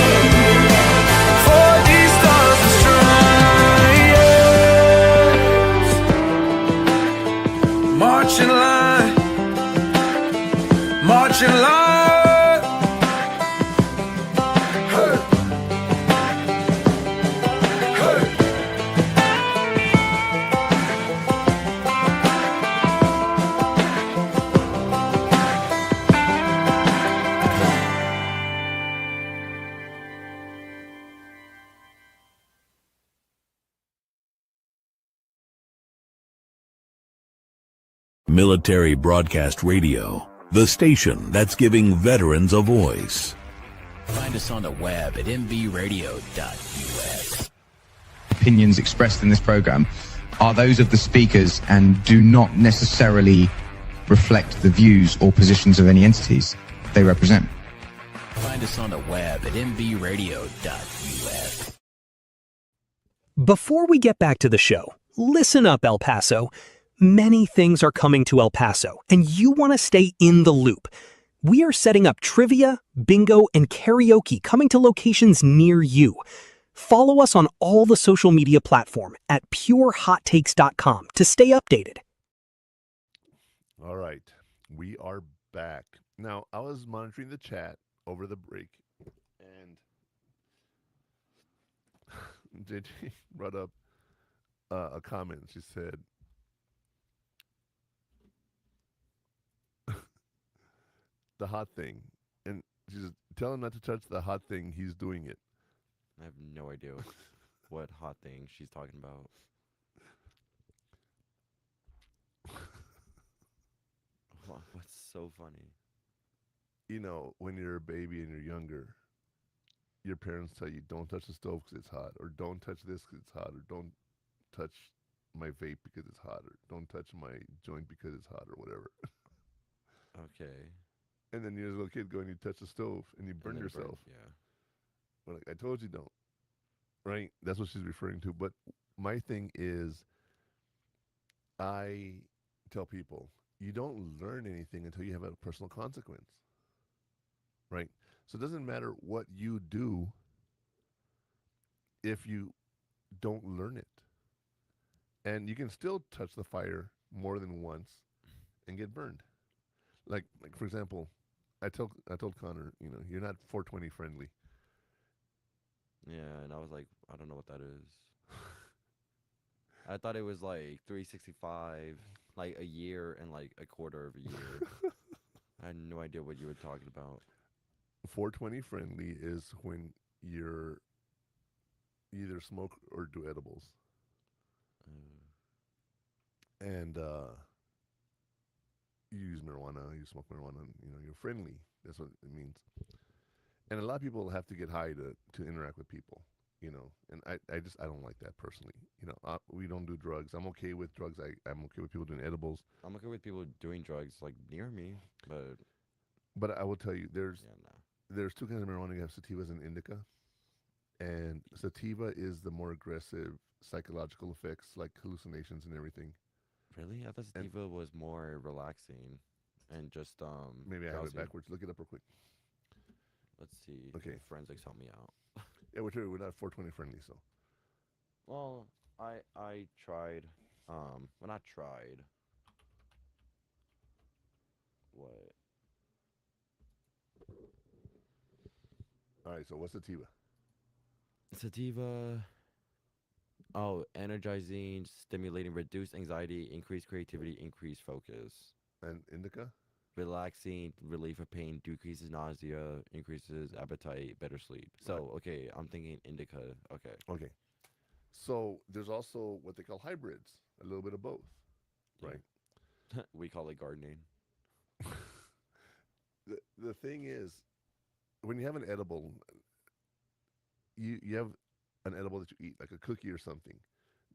for these stars and stripes. March in line, march in line. Hey. Hey. Military Broadcast Radio, the station that's giving veterans a voice. Find us on the web at mbradio.us. Opinions expressed in this program are those of the speakers and do not necessarily reflect the views or positions of any entities they represent. Find us on the web at mbradio.us. Before we get back to the show, listen up, El Paso. Many things are coming to El Paso, and you want to stay in the loop. We are setting up trivia, bingo, and karaoke coming to locations near you. Follow us on all the social media platform at purehottakes.com to stay updated. All right, we are back. Now, I was monitoring the chat over the break, and JJ brought up a comment. She said, the hot thing. And she says, tell him not to touch the hot thing. He's doing it. I have no idea what hot thing she's talking about. What's so funny? You know, when you're a baby and you're younger, your parents tell you, don't touch the stove because it's hot, or don't touch this because it's hot, or don't touch my vape because it's hot, or don't touch my joint because it's hot, or whatever. Okay. And then you're a little kid going, you touch the stove and you burn yourself. Yeah. But like, I told you don't. Right? That's what she's referring to. But my thing is, I tell people, you don't learn anything until you have a personal consequence. Right? So it doesn't matter what you do if you don't learn it. And you can still touch the fire more than once and get burned. Like for example, I told Connor, you know, you're not 420 friendly. Yeah, and I was like, I don't know what that is. I thought it was like 365, like a year and like a quarter of a year. I had no idea what you were talking about. 420 friendly is when you're either smoke or do edibles. And you use marijuana, you smoke marijuana, you know, you're friendly. That's what it means. And a lot of people have to get high to interact with people, you know. And I don't like that personally. You know, we don't do drugs. I'm okay with drugs. I'm okay with people doing edibles. I'm okay with people doing drugs like near me, but I will tell you, there's two kinds of marijuana. You have sativas and indica. And sativa is the more aggressive psychological effects, like hallucinations and everything. Really? I thought sativa was more relaxing and just maybe I have it backwards. Look it up real quick. Let's see. Okay. Forensics help me out. Yeah, we're not 420 friendly, so. Well, I tried. Well, not tried. What? All right. So what's sativa? Sativa. Oh, energizing, stimulating, reduce anxiety, increase creativity, increase focus. And indica? Relaxing, relief of pain, decreases nausea, increases appetite, better sleep. So, okay, I'm thinking indica. Okay. Okay. So there's also what they call hybrids, a little bit of both, right? We call it gardening. The thing is, when you have an edible, you have an edible that you eat, like a cookie or something.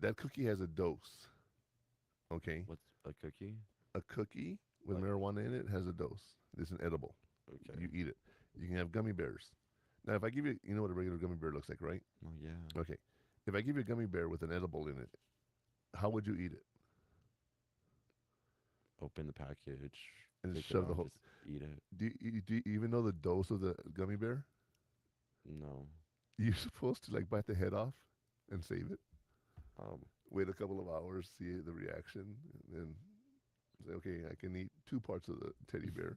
That cookie has a dose. Okay? What's a cookie? A cookie with marijuana in it has a dose. It's an edible. Okay. You eat it. You can have gummy bears. Now, if I give you, you know what a regular gummy bear looks like, right? Oh, yeah. Okay. If I give you a gummy bear with an edible in it, how would you eat it? Open the package. And pick shove it the up, whole. just eat it. Do you even know the dose of the gummy bear? No. You're supposed to like bite the head off and save it. Wait a couple of hours, see the reaction, and then say, okay, I can eat 2 parts of the teddy bear.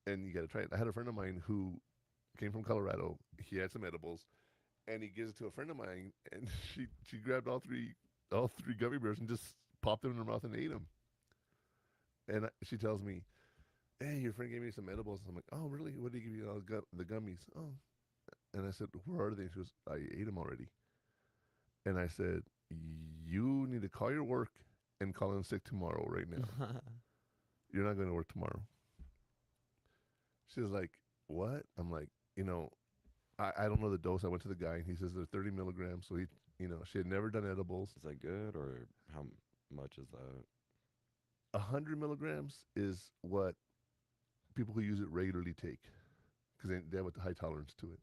And you got to try it. I had a friend of mine who came from Colorado. He had some edibles, and he gives it to a friend of mine, and she grabbed all three gummy bears and just popped them in her mouth and ate them. And she tells me, hey, your friend gave me some edibles. I'm like, oh, really? What did he give you? Oh, the gummies. Oh. And I said, where are they? She goes, I ate them already. And I said, you need to call your work and call in sick tomorrow right now. You're not going to work tomorrow. She was like, what? I'm like, I don't know the dose. I went to the guy and he says they're 30 milligrams. So she had never done edibles. Is that good, or how much is that? 100 milligrams is what people who use it regularly take because they have a high tolerance to it.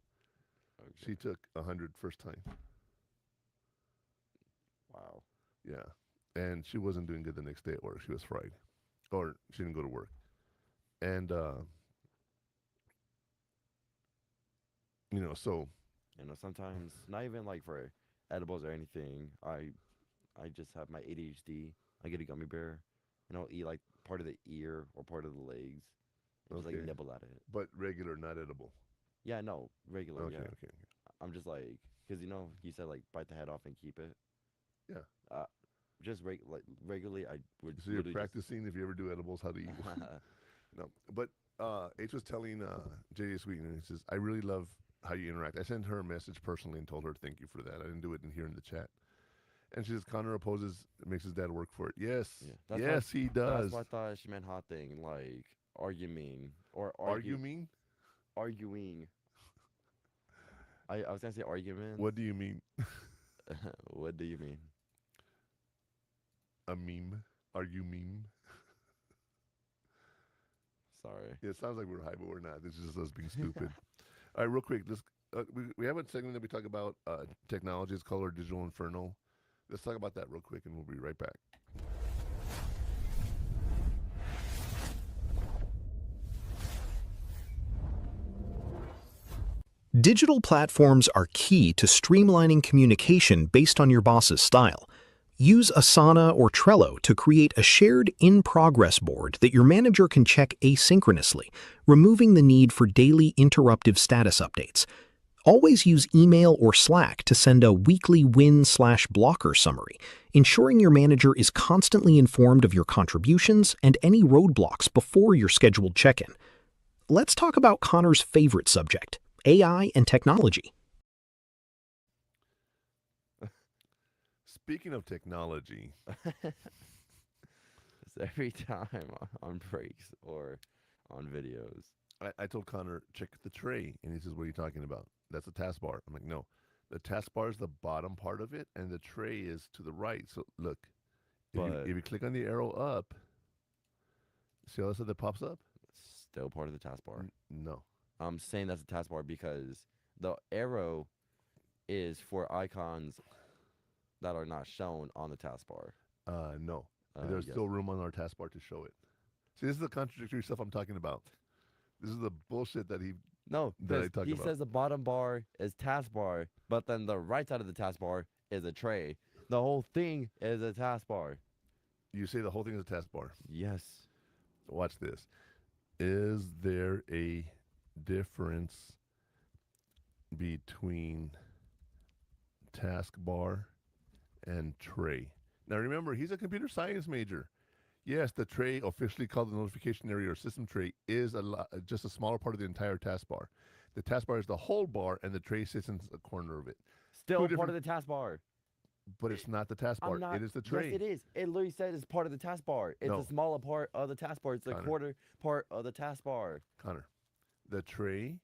Okay. She took 100 first time. Wow. Yeah. And she wasn't doing good the next day at work. She was fried. Or she didn't go to work. And, so. Sometimes, not even like for edibles or anything, I just have my ADHD. I get a gummy bear, and I'll eat like part of the ear or part of the legs. And just like nibble at it. But regular, not edible. Yeah, no, regular. Okay, yeah. okay. I'm just like, because you said like bite the head off and keep it. Yeah. Just regularly, I would. So you're practicing if you ever do edibles how to eat. No, but H was telling JJ Sweeten, and he says, I really love how you interact. I sent her a message personally and told her thank you for that. I didn't do it in here in the chat. And she says, Connor makes his dad work for it. Yes. Yeah, yes, he does. That's why I thought she meant hot thing, like arguing or arguing. Arguing. I was gonna say argument. What do you mean? What do you mean? A meme. Argue meme. Sorry. Yeah, it sounds like we're high, but we're not. This is just us being stupid. All right, real quick. Let's. We have a segment that we talk about technology. It's called our Digital Inferno. Let's talk about that real quick, and we'll be right back. Digital platforms are key to streamlining communication based on your boss's style. Use Asana or Trello to create a shared in-progress board that your manager can check asynchronously, removing the need for daily interruptive status updates. Always use email or Slack to send a weekly win/blocker summary, ensuring your manager is constantly informed of your contributions and any roadblocks before your scheduled check-in. Let's talk about Connor's favorite subject, AI and technology. Speaking of technology, it's every time on breaks or on videos. I told Connor, check the tray, and he says, what are you talking about? That's a taskbar. I'm like, no, the taskbar is the bottom part of it, and the tray is to the right. So look, if you click on the arrow up, see how that pops up? Still part of the taskbar. No. I'm saying that's a taskbar because the arrow is for icons that are not shown on the taskbar. No. There's still room on our taskbar to show it. See, this is the contradictory stuff I'm talking about. This is the bullshit that he says the bottom bar is taskbar, but then the right side of the taskbar is a tray. The whole thing is a taskbar. You say the whole thing is a taskbar? Yes. Watch this. Is there a difference between taskbar and tray? Now remember, he's a computer science major. Yes, the tray, officially called the notification area or system tray, is just a smaller part of the entire taskbar. The taskbar is the whole bar, and the tray sits in a corner of it. Still part of the taskbar. But it's not the taskbar. It is the tray. Yes, it is. It literally said it's part of the taskbar. It's a smaller part of the taskbar. It's a quarter part of the taskbar. Connor, the tray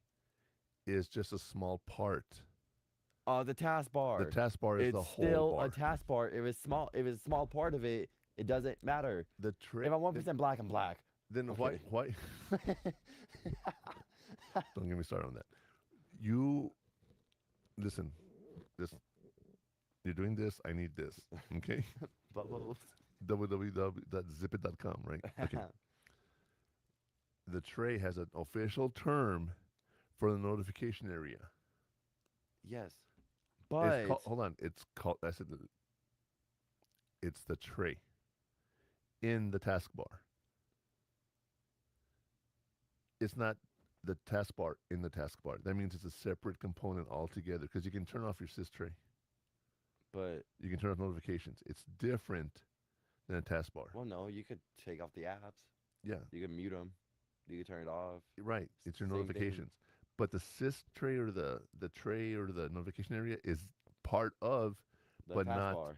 is just a small part. The taskbar. The taskbar is the whole bar. It's still a taskbar. If it's a small part of it, it doesn't matter. The tray. If I'm 1% black, I'm black. Then why? Don't get me started on that. You listen. You're doing this. I need this. Okay. Bubbles. www.zipit.com. Right. Okay. The tray has an official term for the notification area. Yes, but hold on. It's called. I said it's the tray in the taskbar. It's not the taskbar in the taskbar. That means it's a separate component altogether because you can turn off your sys tray. But you can turn off notifications. It's different than a taskbar. Well, no, you could take off the apps. Yeah. You can mute them. You can turn it off. Right. It's your notifications. But the sys tray or the tray or the notification area is part of, the but taskbar.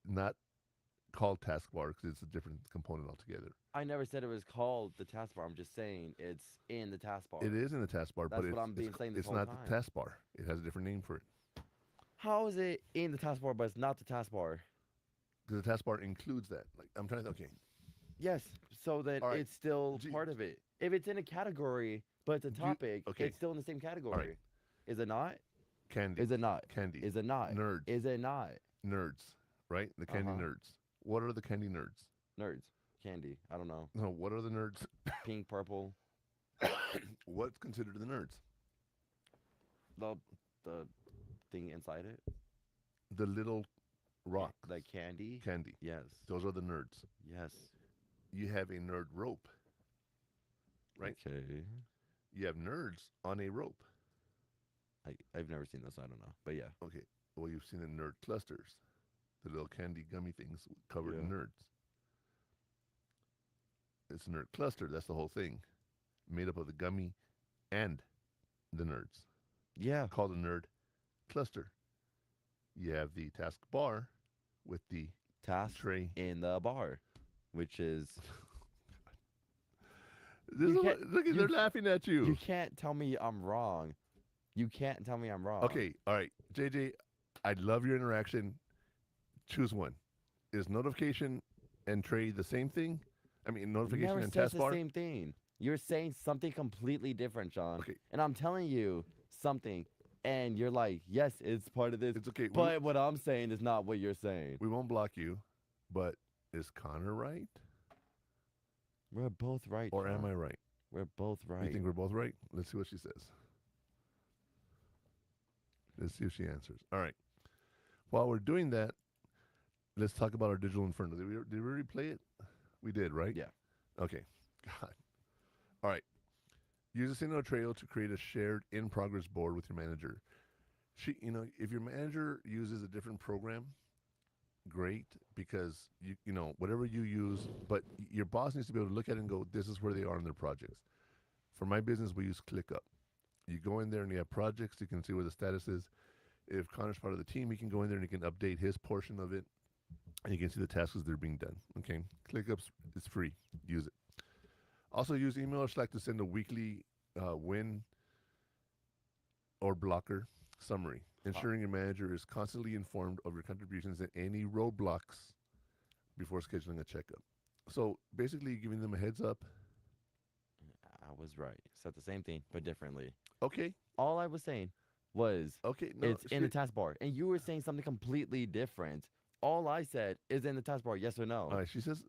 not called taskbar because it's a different component altogether. I never said it was called the taskbar. I'm just saying it's in the taskbar. It is in the taskbar, That's but what I'm being saying this it's whole not time. the taskbar. It has a different name for it. How is it in the taskbar, but it's not the taskbar? Because the taskbar includes that. Like I'm trying to. Okay. Yes, so that All right. it's still Gee, part of it. If it's in a category, but it's a topic, okay. it's still in the same category. right. Is it not? Candy. Is it not? Candy. Is it not? Nerds. Is it not? Nerds. Right? The candy nerds. What are the candy nerds? Nerds. Candy. I don't know. No, what are the nerds? Pink, purple. What's considered the nerds? The thing inside it. The little rock. The candy. Candy. Yes. Those are the nerds. Yes. You have a nerd rope. Right? Okay. You have nerds on a rope. I've never seen this. I don't know. But yeah. Okay. Well, you've seen the nerd clusters. The little candy gummy things covered in nerds. It's a nerd cluster. That's the whole thing. Made up of the gummy and the nerds. Yeah. Called a nerd cluster. You have the task bar with the task tray in the bar, which is... Look, they're laughing at you. You can't tell me I'm wrong. You can't tell me I'm wrong. Okay. All right. JJ, I love your interaction. Choose one. Is notification and tray the same thing? I mean, notification and taskbar? The same thing. You're saying something completely different, John. Okay. And I'm telling you something, and you're like, yes, it's part of this. It's okay. But what I'm saying is not what you're saying. We won't block you, but is Connor right? We're both right, Or John. am I right? We're both right. You think we're both right? Let's see what she says. Let's see if she answers. All right. While we're doing that, let's talk about our digital inferno. Did we already play it? We did, right? Yeah. Okay. God. All right. Use a single trail to create a shared in-progress board with your manager. If your manager uses a different program, great, because whatever you use, but your boss needs to be able to look at it and go, this is where they are in their projects. For my business, we use ClickUp. You go in there and you have projects. You can see where the status is. If Connor's part of the team, he can go in there and he can update his portion of it, and you can see the tasks as they're being done. Okay, ClickUp is free. Use it. Also, use email or Slack to send a weekly win or blocker summary, ensuring your manager is constantly informed of your contributions and any roadblocks before scheduling a checkup. So basically, giving them a heads up. I was right. Said the same thing, but differently. Okay. All I was saying was it's in the taskbar, and you were saying something completely different. All I said is in the taskbar, yes or no. All right, she says,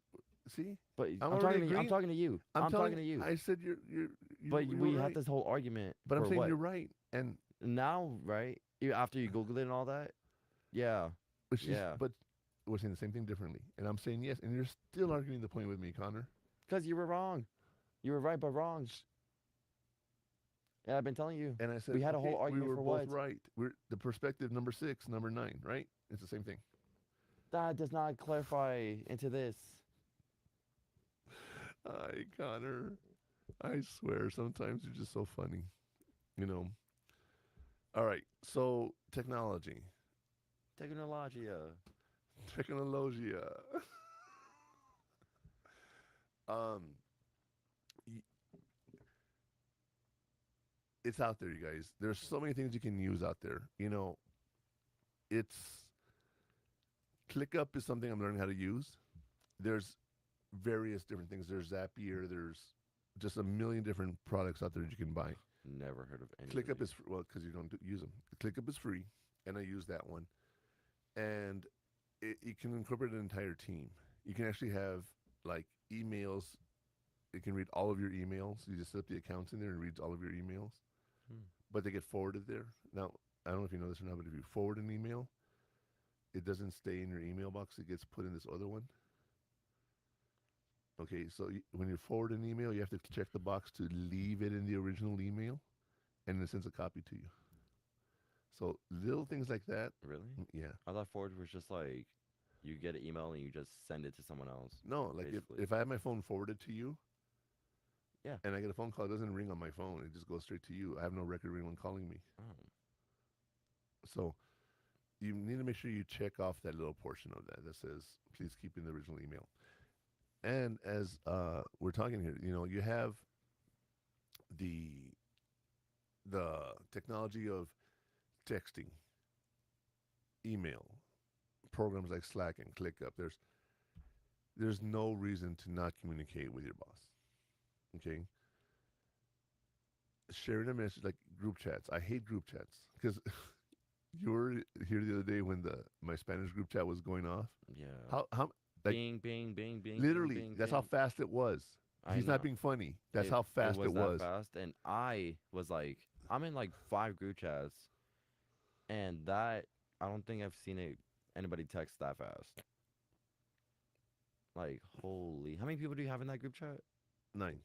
see? But I'm talking to you. I'm talking to you. I said you're But we right. had this whole argument. But I'm saying what? you're right. And now, right? After you Googled it and all that? Yeah. But we're saying the same thing differently. And I'm saying yes. And you're still arguing the point with me, Connor. Because you were wrong. You were right, but wrong. Yeah, I've been telling you. And I said we had a whole argument we were for both what? right. We're the perspective number 6, number 9, right? It's the same thing. That does not clarify into this. Hi, Connor. I swear, sometimes you're just so funny. All right. So technology. Technologia. It's out there, you guys. There's so many things you can use out there. It's ClickUp is something I'm learning how to use. There's various different things. There's Zapier. There's just a million different products out there that you can buy. Never heard of any. ClickUp is because you don't use them. ClickUp is free, and I use that one. And you can incorporate an entire team. You can actually have like emails. It can read all of your emails. You just set up the accounts in there and reads all of your emails. But they get forwarded there. Now, I don't know if you know this or not, but if you forward an email, it doesn't stay in your email box. It gets put in this other one. Okay, so when you forward an email, you have to check the box to leave it in the original email, and it sends a copy to you. So little things like that. Really? Yeah. I thought forward was just like you get an email and you just send it to someone else. No, like if I have my phone forwarded to you, yeah, and I get a phone call, it doesn't ring on my phone. It just goes straight to you. I have no record of anyone calling me. Oh. So you need to make sure you check off that little portion of that says, please keep in the original email. And as we're talking here, you have the technology of texting, email, programs like Slack and ClickUp. There's no reason to not communicate with your boss. Okay? Sharing a message like group chats. I hate group chats because you were here the other day when my Spanish group chat was going off. Yeah. How like Bing, bing, bing, bing. literally, bing, bing, that's bing. how fast it was. He's know. not being funny. That's how fast it was. That fast, and I was like, I'm in like 5 group chats, and that I don't think I've seen anybody text that fast. Like, holy, how many people do you have in that group chat? 9.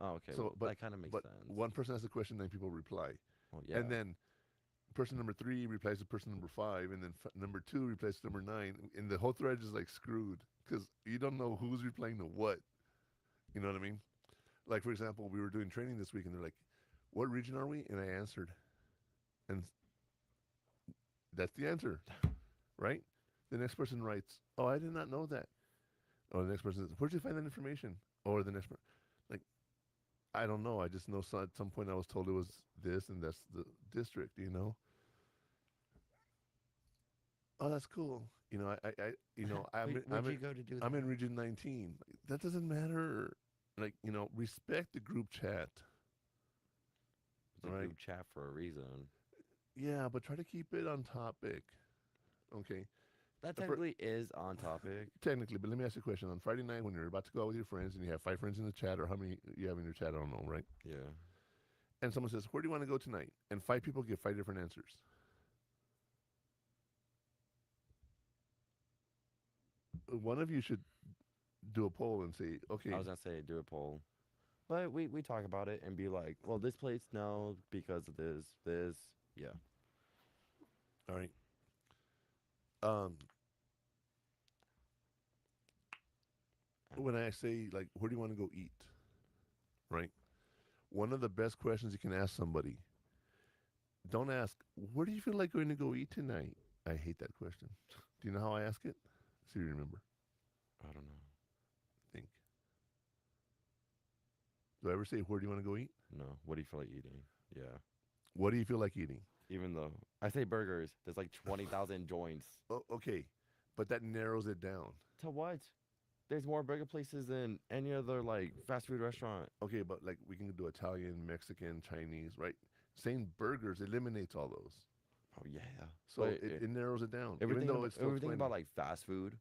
Oh, okay. So, Well, that kind of makes but sense. one person asks a question, 9 people reply. Oh, yeah. And then person number 3 replies to person number 5, and then number 2 replies to number 9, and the whole thread is like screwed because you don't know who's replying to what. You know what I mean? Like, for example, we were doing training this week, and they're like, what region are we? And I answered. And that's the answer, right? The next person writes, oh, I did not know that. Or the next person says, where'd you find that information? Or the next person, like, I don't know. I just know at some point I was told it was this, and that's the district, Oh, that's cool. Where'd you go to do that? I'm in region 19. That doesn't matter. Like, respect the group chat. It's a group chat for a reason. Yeah, but try to keep it on topic. Okay. That technically is on topic. Technically, but let me ask you a question. On Friday night, when you're about to go out with your friends and you have 5 friends in the chat, or how many you have in your chat, I don't know, right? Yeah. And someone says, where do you want to go tonight? And 5 people give 5 different answers. One of you should do a poll and say, okay. I was going to say do a poll. But we talk about it and be like, well, this place, no, because of this. Yeah. All right. When I say, like, where do you want to go eat? Right? One of the best questions you can ask somebody, don't ask, where do you feel like going to go eat tonight? I hate that question. Do you know how I ask it? See if you remember. I don't know. Think. Do I ever say, where do you want to go eat? No. What do you feel like eating? Yeah. What do you feel like eating? Even though I say burgers, there's like 20,000 joints. Oh, okay. But that narrows it down. To what? There's more burger places than any other like fast food restaurant. Okay, but like we can do Italian, Mexican, Chinese, right? Saying burgers eliminates all those. Oh yeah. So it narrows it down. Everything, even though it's everything about like fast food,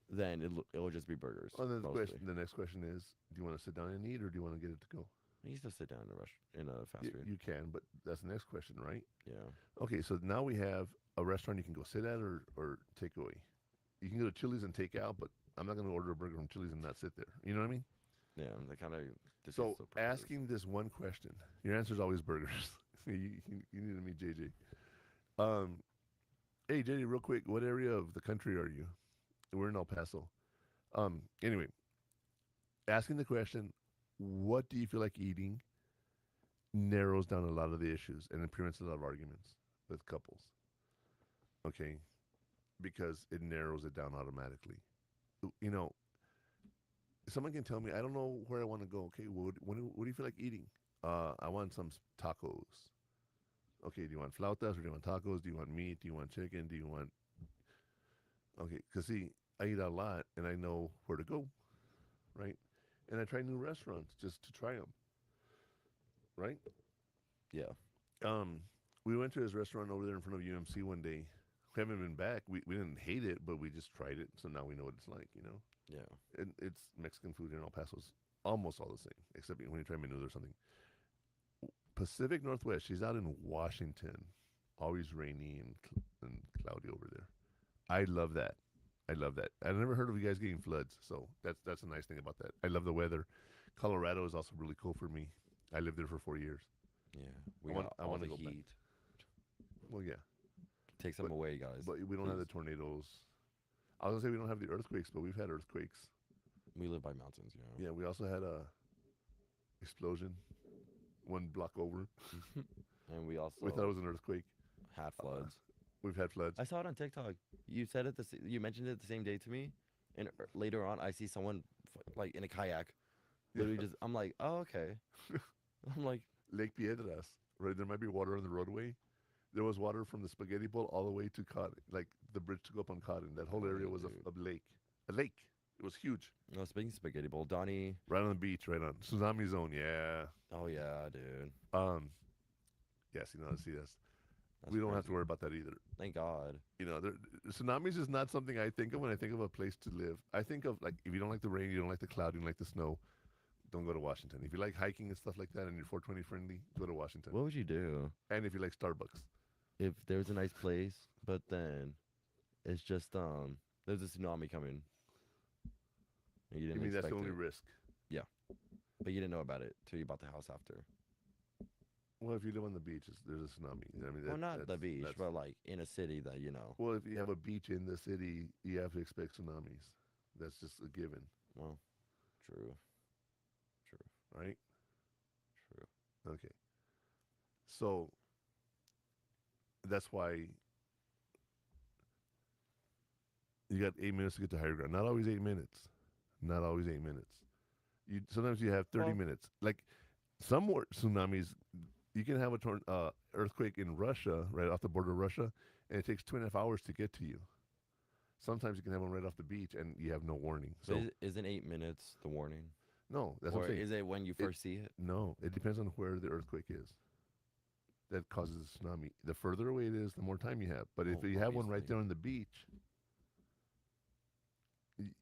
then it'll just be burgers. Oh, then the next question is, do you want to sit down and eat, or do you want to get it to go? I used to sit down in a fast food. You can, but that's the next question, right? Yeah. Okay, so now we have a restaurant you can go sit at or take away. You can go to Chili's and take out, but I'm not going to order a burger from Chili's and not sit there. You know what I mean? Yeah, they kind of. So asking this one question, your answer is always burgers. you need to meet JJ. Hey JJ, real quick, what area of the country are you? We're in El Paso. Anyway, asking the question, what do you feel like eating, narrows down a lot of the issues and it prevents a lot of arguments with couples. Okay, because it narrows it down automatically. Someone can tell me, I don't know where I want to go. Okay, what do you feel like eating? I want some tacos. Okay, do you want flautas or do you want tacos? Do you want meat? Do you want chicken? Do you want... Okay, because see, I eat a lot and I know where to go, right? And I try new restaurants just to try them, right? Yeah. We went to his restaurant over there in front of UMC one day. We haven't been back. We didn't hate it, but we just tried it, so now we know what it's like, Yeah. And it's Mexican food in El Paso. It's almost all the same, except when you try menus or something. Pacific Northwest, she's out in Washington. Always rainy and cloudy over there. I love that. I love that. I've never heard of you guys getting floods, so that's a nice thing about that. I love the weather. Colorado is also really cool for me. I lived there for 4 years. Yeah. I want to go heat. Back. Well, yeah. Take some away, guys. But we don't have the tornadoes. I was going to say we don't have the earthquakes, but we've had earthquakes. We live by mountains, Yeah, we also had a explosion 1 block over. And we also... We thought it was an earthquake. Had floods. We've had floods. I saw it on TikTok. You said it. You mentioned it the same day to me, and later on, I see someone like in a kayak. Literally, just I'm like, oh okay. I'm like Lake Piedras, right? There might be water on the roadway. There was water from the Spaghetti Bowl all the way to Cotton, like the bridge to go up on Cotton. That whole area was a lake. A lake. It was huge. No, speaking of Spaghetti Bowl, Donnie. Right on the beach, right on tsunami zone. Yeah. Oh yeah, dude. Yes, see this. That's We don't have crazy. to worry about that either. Thank God. Tsunamis is not something I think of when I think of a place to live. I think of like if you don't like the rain, you don't like the cloud, you don't like the snow, don't go to Washington. If you like hiking and stuff like that, and you're 420 friendly, go to Washington. What would you do? And if you like Starbucks, if there's a nice place, but then it's just there's a tsunami coming. And you I didn't mean that's expect the only it. risk. Yeah, but you didn't know about it till you bought the house after. Well, if you live on the beach, there's a tsunami. I mean, Well, not the beach, but like in a city that you know. Well, if you have a beach in the city, you have to expect tsunamis. That's just a given. Well, true, right? True. Okay. So that's why you got 8 minutes to get to higher ground. Not always 8 minutes. Not always 8 minutes. Sometimes you have 30 minutes. Like some more tsunamis, you can have a earthquake in Russia, right off the border of Russia, and it takes 2.5 hours to get to you. Sometimes you can have one right off the beach, and you have no warning. So isn't 8 minutes the warning? No, that's or what I'm saying. Is it when you first see it? No, it depends on where the earthquake is. That causes a tsunami. The further away it is, the more time you have. But if you have one right there on the beach,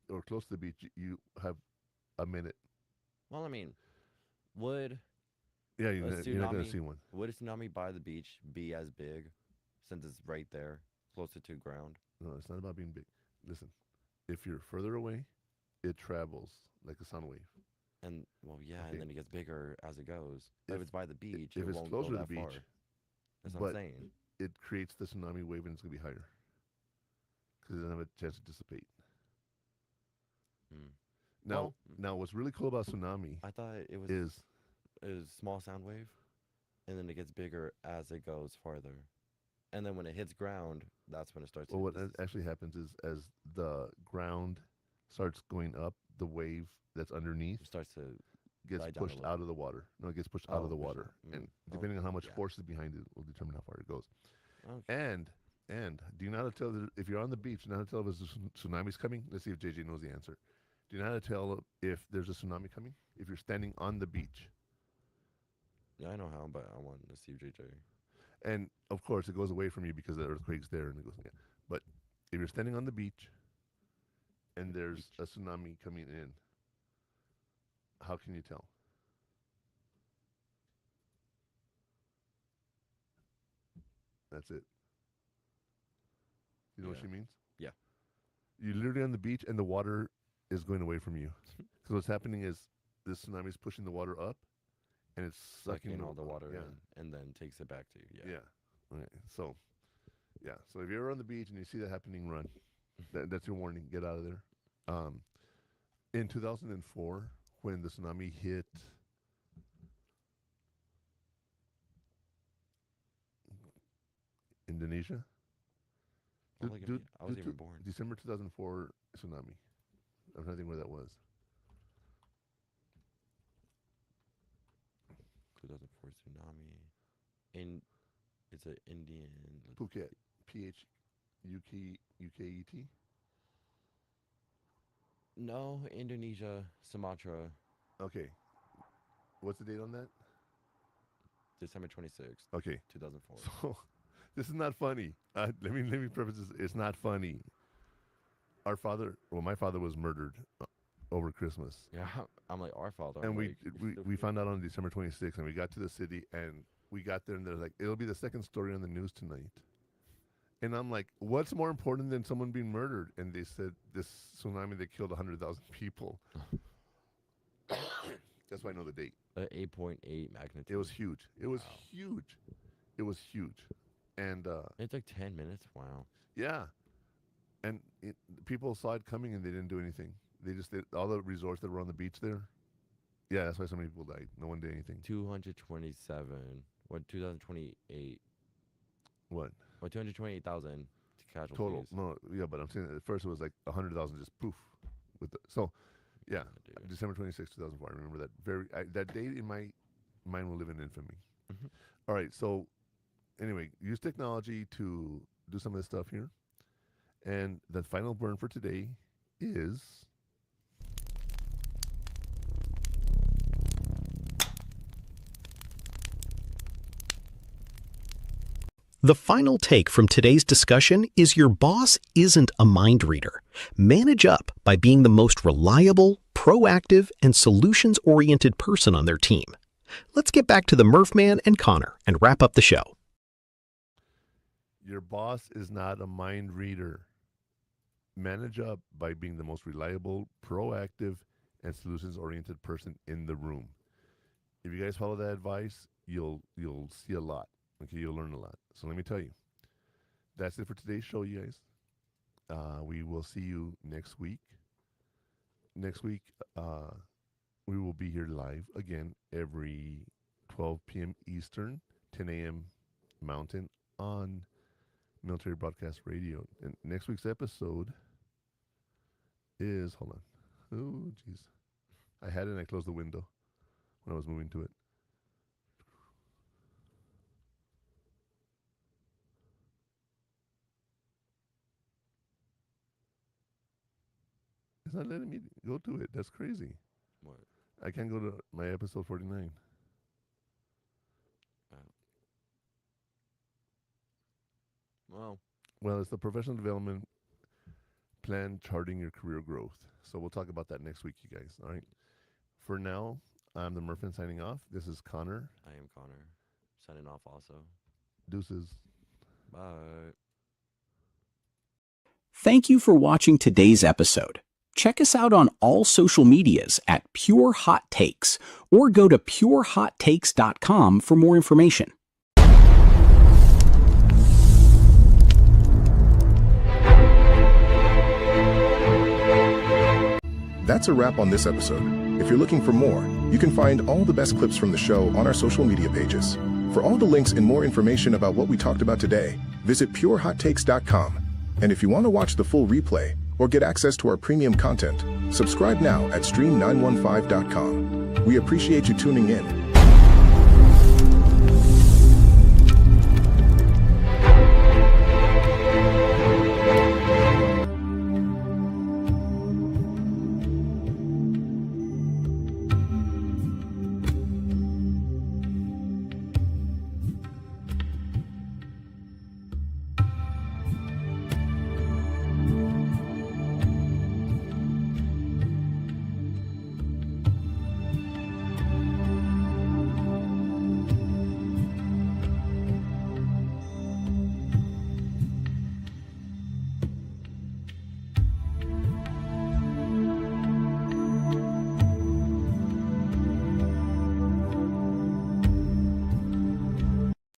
or close to the beach, you have a minute. Well, I mean, would you're not going to see one. Would a tsunami by the beach be as big, since it's right there, closer to ground? No, it's not about being big. Listen, if you're further away, it travels like a sound wave. And and then it gets bigger as it goes. But if it's by the beach, if it it's won't closer go to that the far. beach, That's what I'm saying. It creates the tsunami wave, and it's going to be higher because it doesn't have a chance to dissipate. Now, what's really cool about tsunami? I thought it was is small sound wave, and then it gets bigger as it goes farther, and then when it hits ground, that's when it starts. Well, what actually happens is as the ground starts going up, the wave that's underneath starts to gets pushed out of the water. No, it gets pushed out of the water, and depending on how much force is behind it, will determine how far it goes. Okay. And do you know how to tell if you're on the beach? Do you know how to tell if a tsunami's coming? Let's see if JJ knows the answer. Do you know how to tell if there's a tsunami coming? If you're standing on the beach. Yeah, I know how, but I want to see JJ. And of course, it goes away from you because the earthquake's there, and it goes. Yeah. But if you're standing on the beach, and there's a tsunami coming in, how can you tell? That's it. You know what she means? Yeah. You're literally on the beach, and the water is going away from you. So what's happening is this tsunami is pushing the water up, and it's sucking all the water in, and then takes it back to you. Yeah. Okay. So if you're on the beach and you see that happening, run. That's your warning. Get out of there. In 2004, when the tsunami hit Indonesia, I was even born. December 2004 tsunami. I'm trying to think where that was. 2004 tsunami. It's an Indian. Phuket. Phuket. No, Indonesia, Sumatra. Okay. What's the date on that? December 26th. Okay. 2004. So, this is not funny. Let me preface this. It's not funny. My father was murdered over Christmas. Yeah, I'm like our father. And we found out on December 26th, and we got to the city, and we got there, and they're like, it'll be the second story on the news tonight. And I'm like, what's more important than someone being murdered? And they said this tsunami that killed 100,000 people. That's why I know the date. 8.8 magnitude. It was huge. It was huge. It was huge. And it took 10 minutes. Wow. Yeah. And people saw it coming, and they didn't do anything. They just did all the resorts that were on the beach there. Yeah, that's why so many people died. No one did anything. 227. What, 2028? What? Or 228,000 casualties. Total. No, yeah, but I'm saying at first it was like 100,000 just poof. Yeah, December 26, 2004. I remember that that date in my mind will live in infamy. Mhm. All right, so anyway, use technology to do some of this stuff here. And the final burn for today is The final take from today's discussion is your boss isn't a mind reader. Manage up by being the most reliable, proactive, and solutions-oriented person on their team. Let's get back to the Murph Man and Connor and wrap up the show. your boss is not a mind reader. Manage up by being the most reliable, proactive, and solutions-oriented person in the room. If you guys follow that advice, you'll see a lot. Okay, you'll learn a lot. So let me tell you, that's it for today's show, you guys. We will see you next week. Next week, we will be here live again every 12 p.m. Eastern, 10 a.m. Mountain on Military Broadcast Radio. And next week's episode is, hold on. Oh, jeez. I had it and I closed the window when I was moving to it. It's not letting me go to it. That's crazy. What? I can't go to my episode 49. Well, it's the professional development plan charting your career growth. So we'll talk about that next week, you guys. All right. For now, I'm the Murph Man signing off. This is Connor. I am Connor. Signing off also. Deuces. Bye. Thank you for watching today's episode. Check us out on all social medias at Pure Hot Takes or go to purehottakes.com for more information. That's a wrap on this episode. If you're looking for more, you can find all the best clips from the show on our social media pages. For all the links and more information about what we talked about today, visit purehottakes.com. And if you want to watch the full replay or get access to our premium content, subscribe now at stream915.com. We appreciate you tuning in.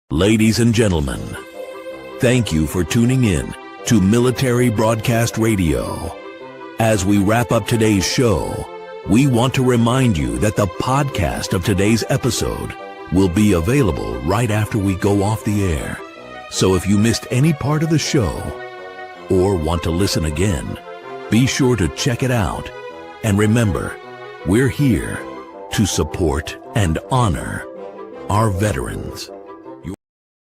Ladies and gentlemen, thank you for tuning in to Military Broadcast Radio. As we wrap up today's show, we want to remind you that the podcast of today's episode will be available right after we go off the air. So if you missed any part of the show or want to listen again, be sure to check it out. And remember, we're here to support and honor our veterans.